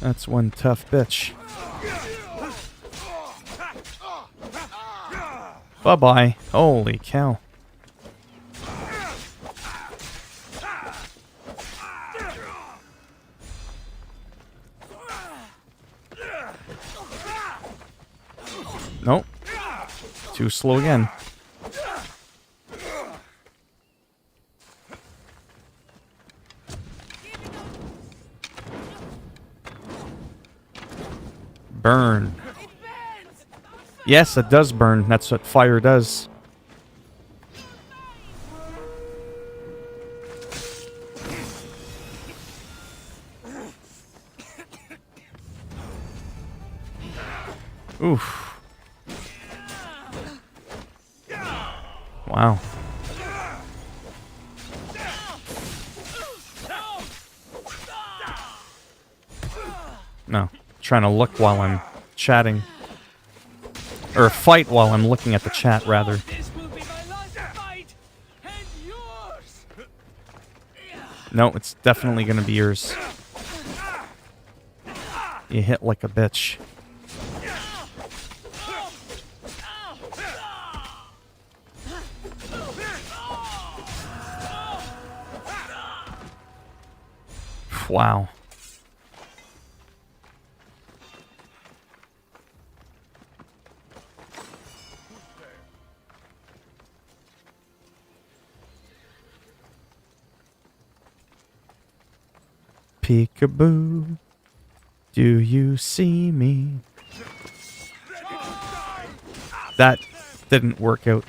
That's one tough bitch. Bye-bye. Holy cow. Nope. Too slow again. Burn. Yes, it does burn. That's what fire does. Oof. Wow. No. Trying to look while I'm chatting. Or fight while I'm looking at the chat, rather. No, it's definitely gonna be yours. You hit like a bitch. Wow. Peekaboo, do you see me? That didn't work out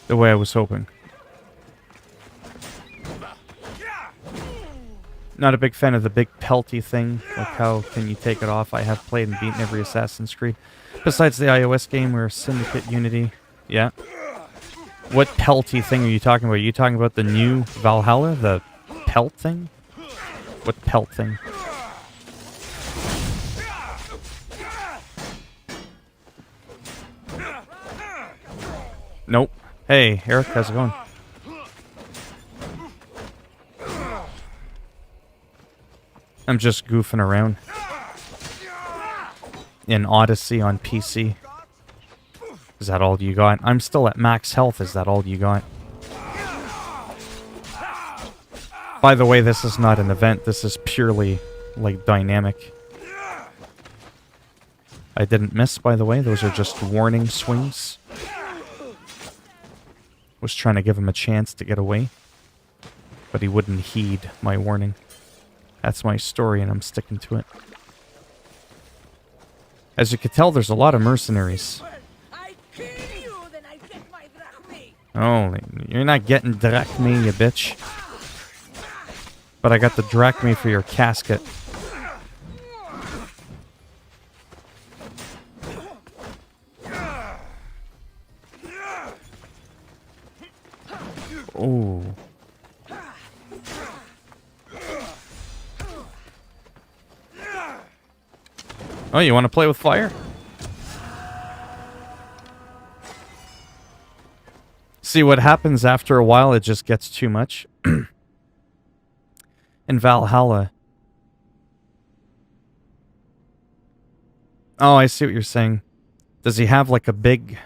the way I was hoping. Not a big fan of the big pelty thing. Like, how can you take it off? I have played and beaten every Assassin's Creed. Besides the iOS game or Syndicate Unity. Yeah. What pelty thing are you talking about? Are you talking about the new Valhalla? The pelt thing? What pelt thing? Nope. Hey, Eric, how's it going? I'm just goofing around. In Odyssey on PC. Is that all you got? I'm still at max health. Is that all you got? By the way, this is not an event. This is purely, like, dynamic. I didn't miss, by the way. Those are just warning swings. Was trying to give him a chance to get away. But he wouldn't heed my warning. That's my story, and I'm sticking to it. As you can tell, there's a lot of mercenaries. Oh, you're not getting drachme, you bitch. But I got the drachme for your casket. Oh. Oh, you want to play with fire? See, what happens after a while, it just gets too much. In Valhalla. Oh, I see what you're saying. Does he have like a big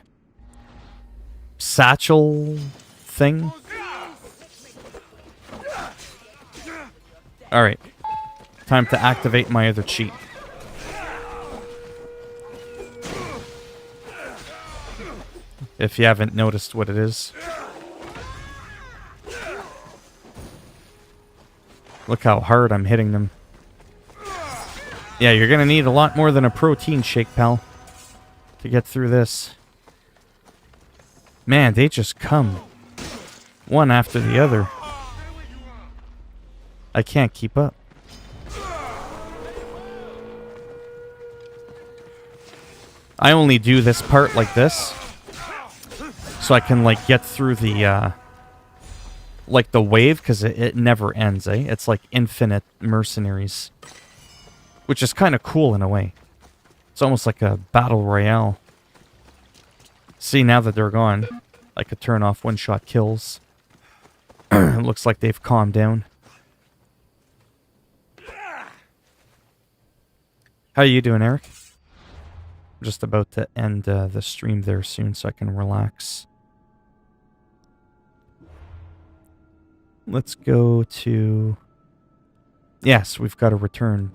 satchel thing? Alright. Time to activate my other cheat. If you haven't noticed what it is. Look how hard I'm hitting them. Yeah, you're gonna need a lot more than a protein shake, pal, to get through this. Man, they just come. One after the other. I can't keep up. I only do this part like this, so I can, like, get through the, like, the wave, because it never ends, eh? It's like infinite mercenaries. Which is kind of cool in a way. It's almost like a battle royale. See, now that they're gone, I could turn off one-shot kills. It looks like they've calmed down. How you doing, Eric? I'm just about to end the stream there soon so I can relax. Let's go to... Yes, we've got to return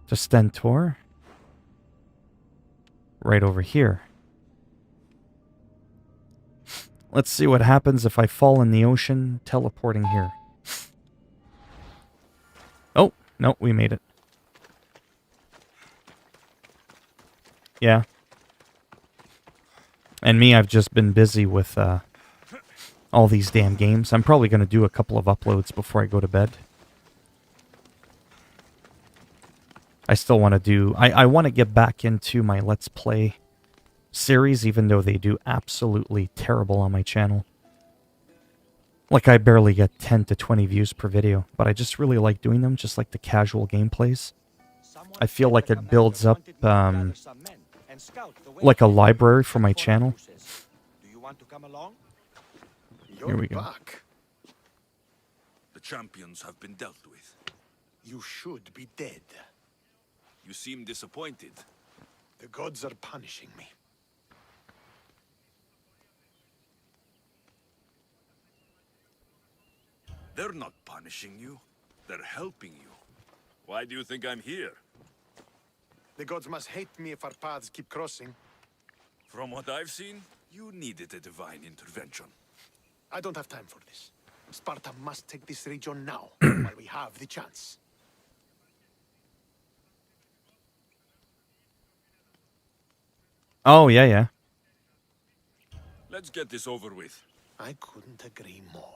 to Stentor. Right over here. Let's see what happens if I fall in the ocean teleporting here. Oh, no, we made it. Yeah. And me, I've just been busy with all these damn games. I'm probably going to do a couple of uploads before I go to bed. I still want to do... I want to get back into my Let's Play series, even though they do absolutely terrible on my channel. Like, I barely get 10 to 20 views per video, but I just really like doing them, just like the casual gameplays. I feel like it builds up, like a library for my channel. Here we go. Back. The champions have been dealt with. You should be dead. You seem disappointed. The gods are punishing me. They're not punishing you. They're helping you. Why do you think I'm here? The gods must hate me if our paths keep crossing. From what I've seen, you needed a divine intervention. I don't have time for this. Sparta must take this region now, while we have the chance. Oh, yeah. Let's get this over with. I couldn't agree more.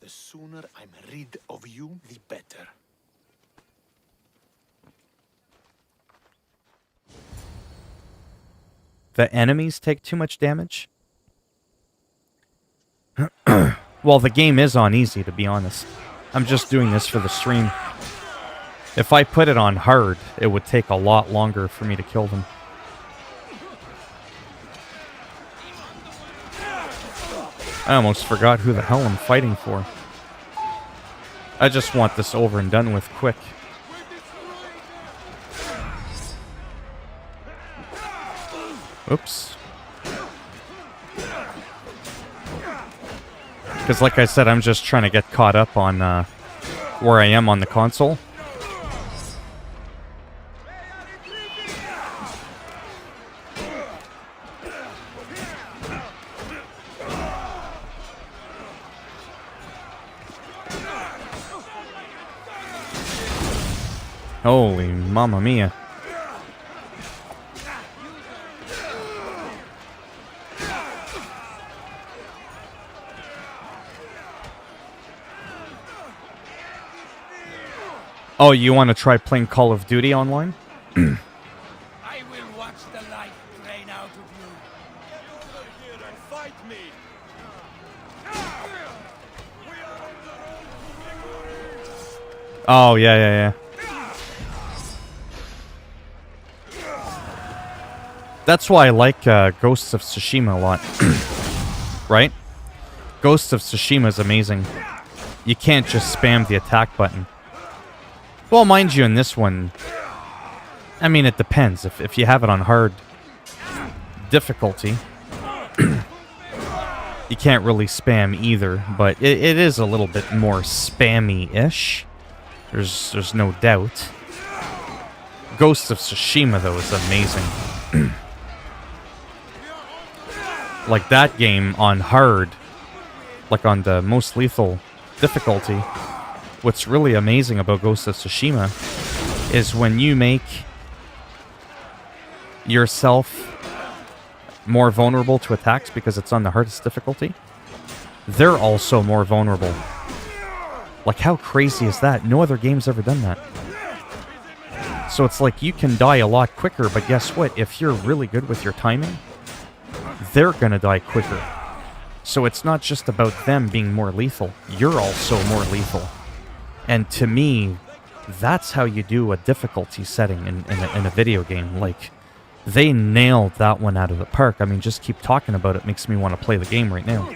The sooner I'm rid of you, the better. The enemies take too much damage? Well, the game is on easy, to be honest. I'm just doing this for the stream. If I put it on hard, it would take a lot longer for me to kill them. I almost forgot who the hell I'm fighting for. I just want this over and done with quick. Oops. Because like I said, I'm just trying to get caught up on where I am on the console. Holy mamma mia. Oh, you want to try playing Call of Duty online? I will watch the life drain out of you. Get over here and fight me. Oh, yeah. That's why I like Ghosts of Tsushima a lot. Right? Ghosts of Tsushima is amazing. You can't just spam the attack button. Well, mind you, in this one, I mean, it depends. If you have it on hard difficulty, you can't really spam either, but it is a little bit more spammy-ish. There's no doubt. Ghosts of Tsushima, though, is amazing. Like that game on hard, like on the most lethal difficulty, what's really amazing about Ghost of Tsushima is when you make yourself more vulnerable to attacks because it's on the hardest difficulty, they're also more vulnerable. Like, how crazy is that? No other game's ever done that. So it's like you can die a lot quicker, but guess what? If you're really good with your timing, they're gonna die quicker. So it's not just about them being more lethal. You're also more lethal. And to me, that's how you do a difficulty setting in a video game. Like, they nailed that one out of the park. I mean, just keep talking about it makes me want to play the game right now.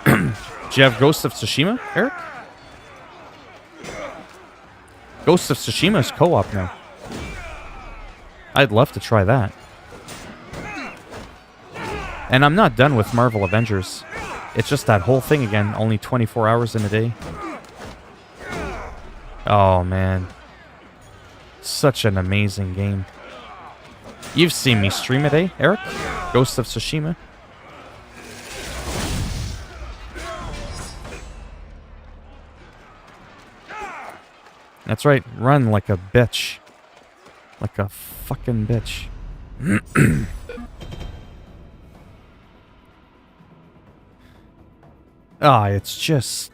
Do you have Ghost of Tsushima, Eric? Ghost of Tsushima is co-op now. I'd love to try that. And I'm not done with Marvel Avengers. It's just that whole thing again, only 24 hours in a day. Oh, man. Such an amazing game. You've seen me stream it, eh, Eric? Ghost of Tsushima. That's right, run like a bitch. Like a fucking bitch. Ah, it's just...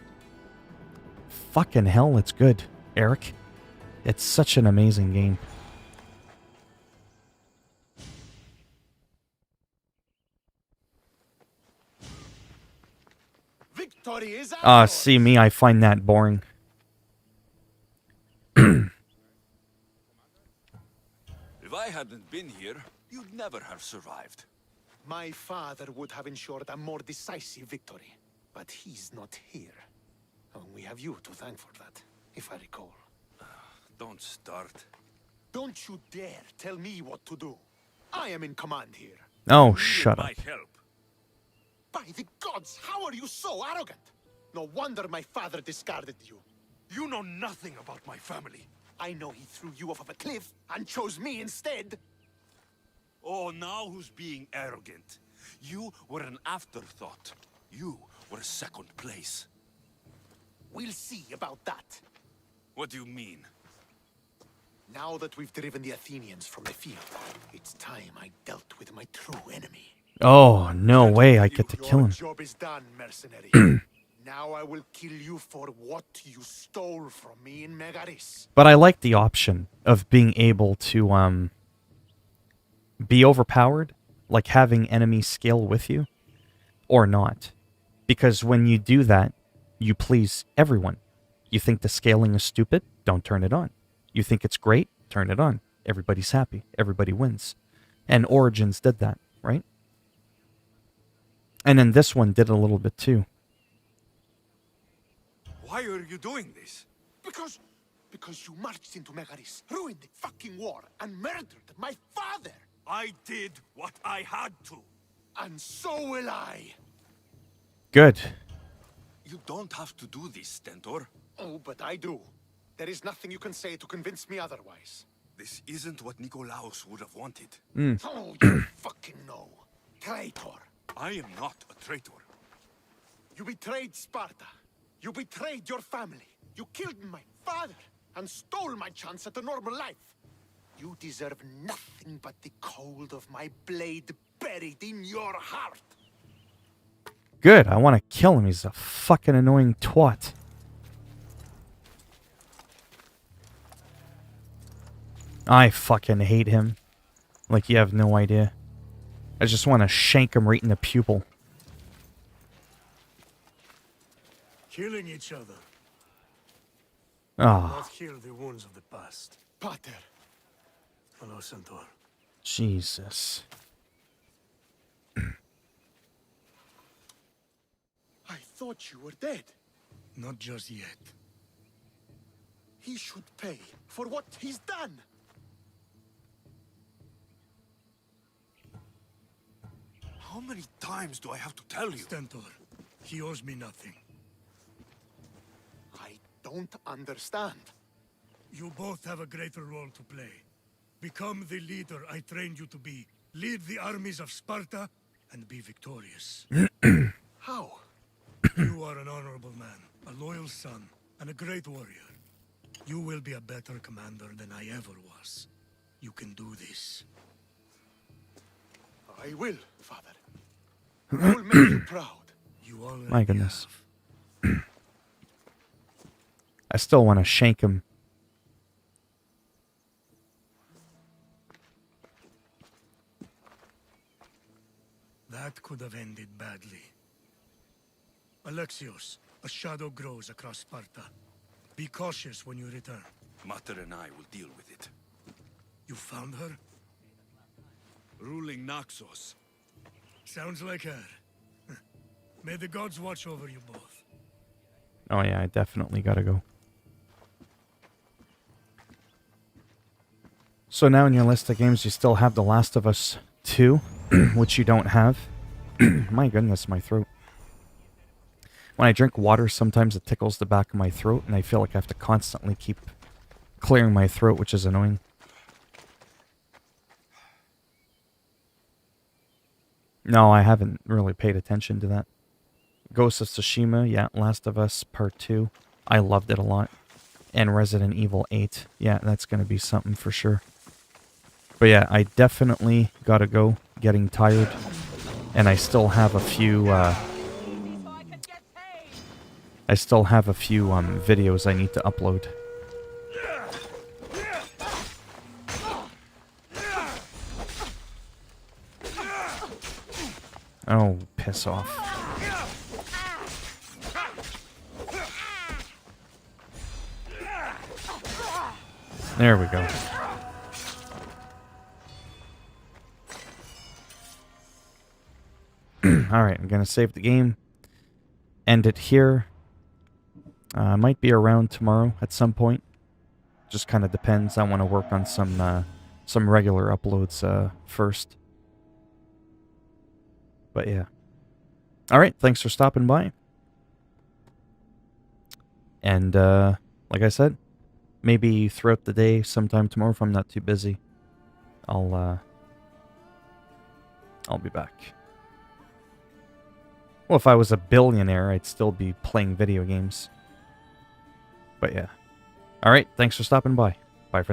fucking hell, it's good, Eric. It's such an amazing game. Victory is Ah, see me, I find that boring. If I hadn't been here, you'd never have survived. My father would have ensured a more decisive victory, but he's not here. Oh, we have you to thank for that, if I recall. Don't start. Don't you dare tell me what to do. I am in command here. Oh, shut up. Might help. By the gods, how are you so arrogant? No wonder my father discarded you. You know nothing about my family. I know he threw you off of a cliff and chose me instead. Oh, now who's being arrogant? You were an afterthought. You were second place. We'll see about that. What do you mean? Now that we've driven the Athenians from the field, it's time I dealt with my true enemy. Oh, no way I get to kill him. Your job is done, mercenary. Now I will kill you for what you stole from me in Megaris. But I like the option of being able to, be overpowered, like having enemies scale with you, or not. Because when you do that, you please everyone. You think the scaling is stupid? Don't turn it on. You think it's great? Turn it on. Everybody's happy. Everybody wins. And Origins did that, right? And then this one did a little bit too. Why are you doing this? Because you marched into Megaris, ruined the fucking war, and murdered my father. I did what I had to. And so will I. Good. You don't have to do this, Stentor. Oh, but I do. There is nothing you can say to convince me otherwise. This isn't what Nikolaos would have wanted. Oh, you fucking know. Traitor. I am not a traitor. You betrayed Sparta. You betrayed your family. You killed my father and stole my chance at a normal life. You deserve nothing but the cold of my blade buried in your heart. Good. I want to kill him. He's a fucking annoying twat. I fucking hate him. Like, you have no idea. I just want to shank him right in the pupil. Killing each other. Ah, Not heal the wounds of the past. Pater. Hello, Centaur. Jesus. I thought you were dead. Not just yet. He should pay for what he's done. How many times do I have to tell you? Stentor, he owes me nothing. I don't understand. You both have a greater role to play. Become the leader I trained you to be. Lead the armies of Sparta and be victorious. How? You are an honorable man, a loyal son, and a great warrior. You will be a better commander than I ever was. You can do this. I will, Father. I will make you proud. You already My goodness. have. I still want to shank him. That could have ended badly. Alexios, a shadow grows across Sparta. Be cautious when you return. Mater and I will deal with it. You found her? Ruling Naxos. Sounds like her. May the gods watch over you both. Oh yeah, I definitely gotta go. So now in your list of games, you still have The Last of Us 2, which you don't have. My goodness, my throat. When I drink water, sometimes it tickles the back of my throat, and I feel like I have to constantly keep clearing my throat, which is annoying. No, I haven't really paid attention to that. Ghost of Tsushima, yeah, Last of Us Part 2. I loved it a lot. And Resident Evil 8. Yeah, that's going to be something for sure. But yeah, I definitely gotta go. Getting tired. And I still have a few, videos I need to upload. Oh, piss off. There we go. Alright, I'm going to save the game. End it here. Might be around tomorrow at some point. Just kind of depends. I want to work on some regular uploads first. But yeah. Alright, thanks for stopping by. And like I said, maybe throughout the day, sometime tomorrow if I'm not too busy, I'll be back. Well, if I was a billionaire, I'd still be playing video games. But yeah. Alright, thanks for stopping by.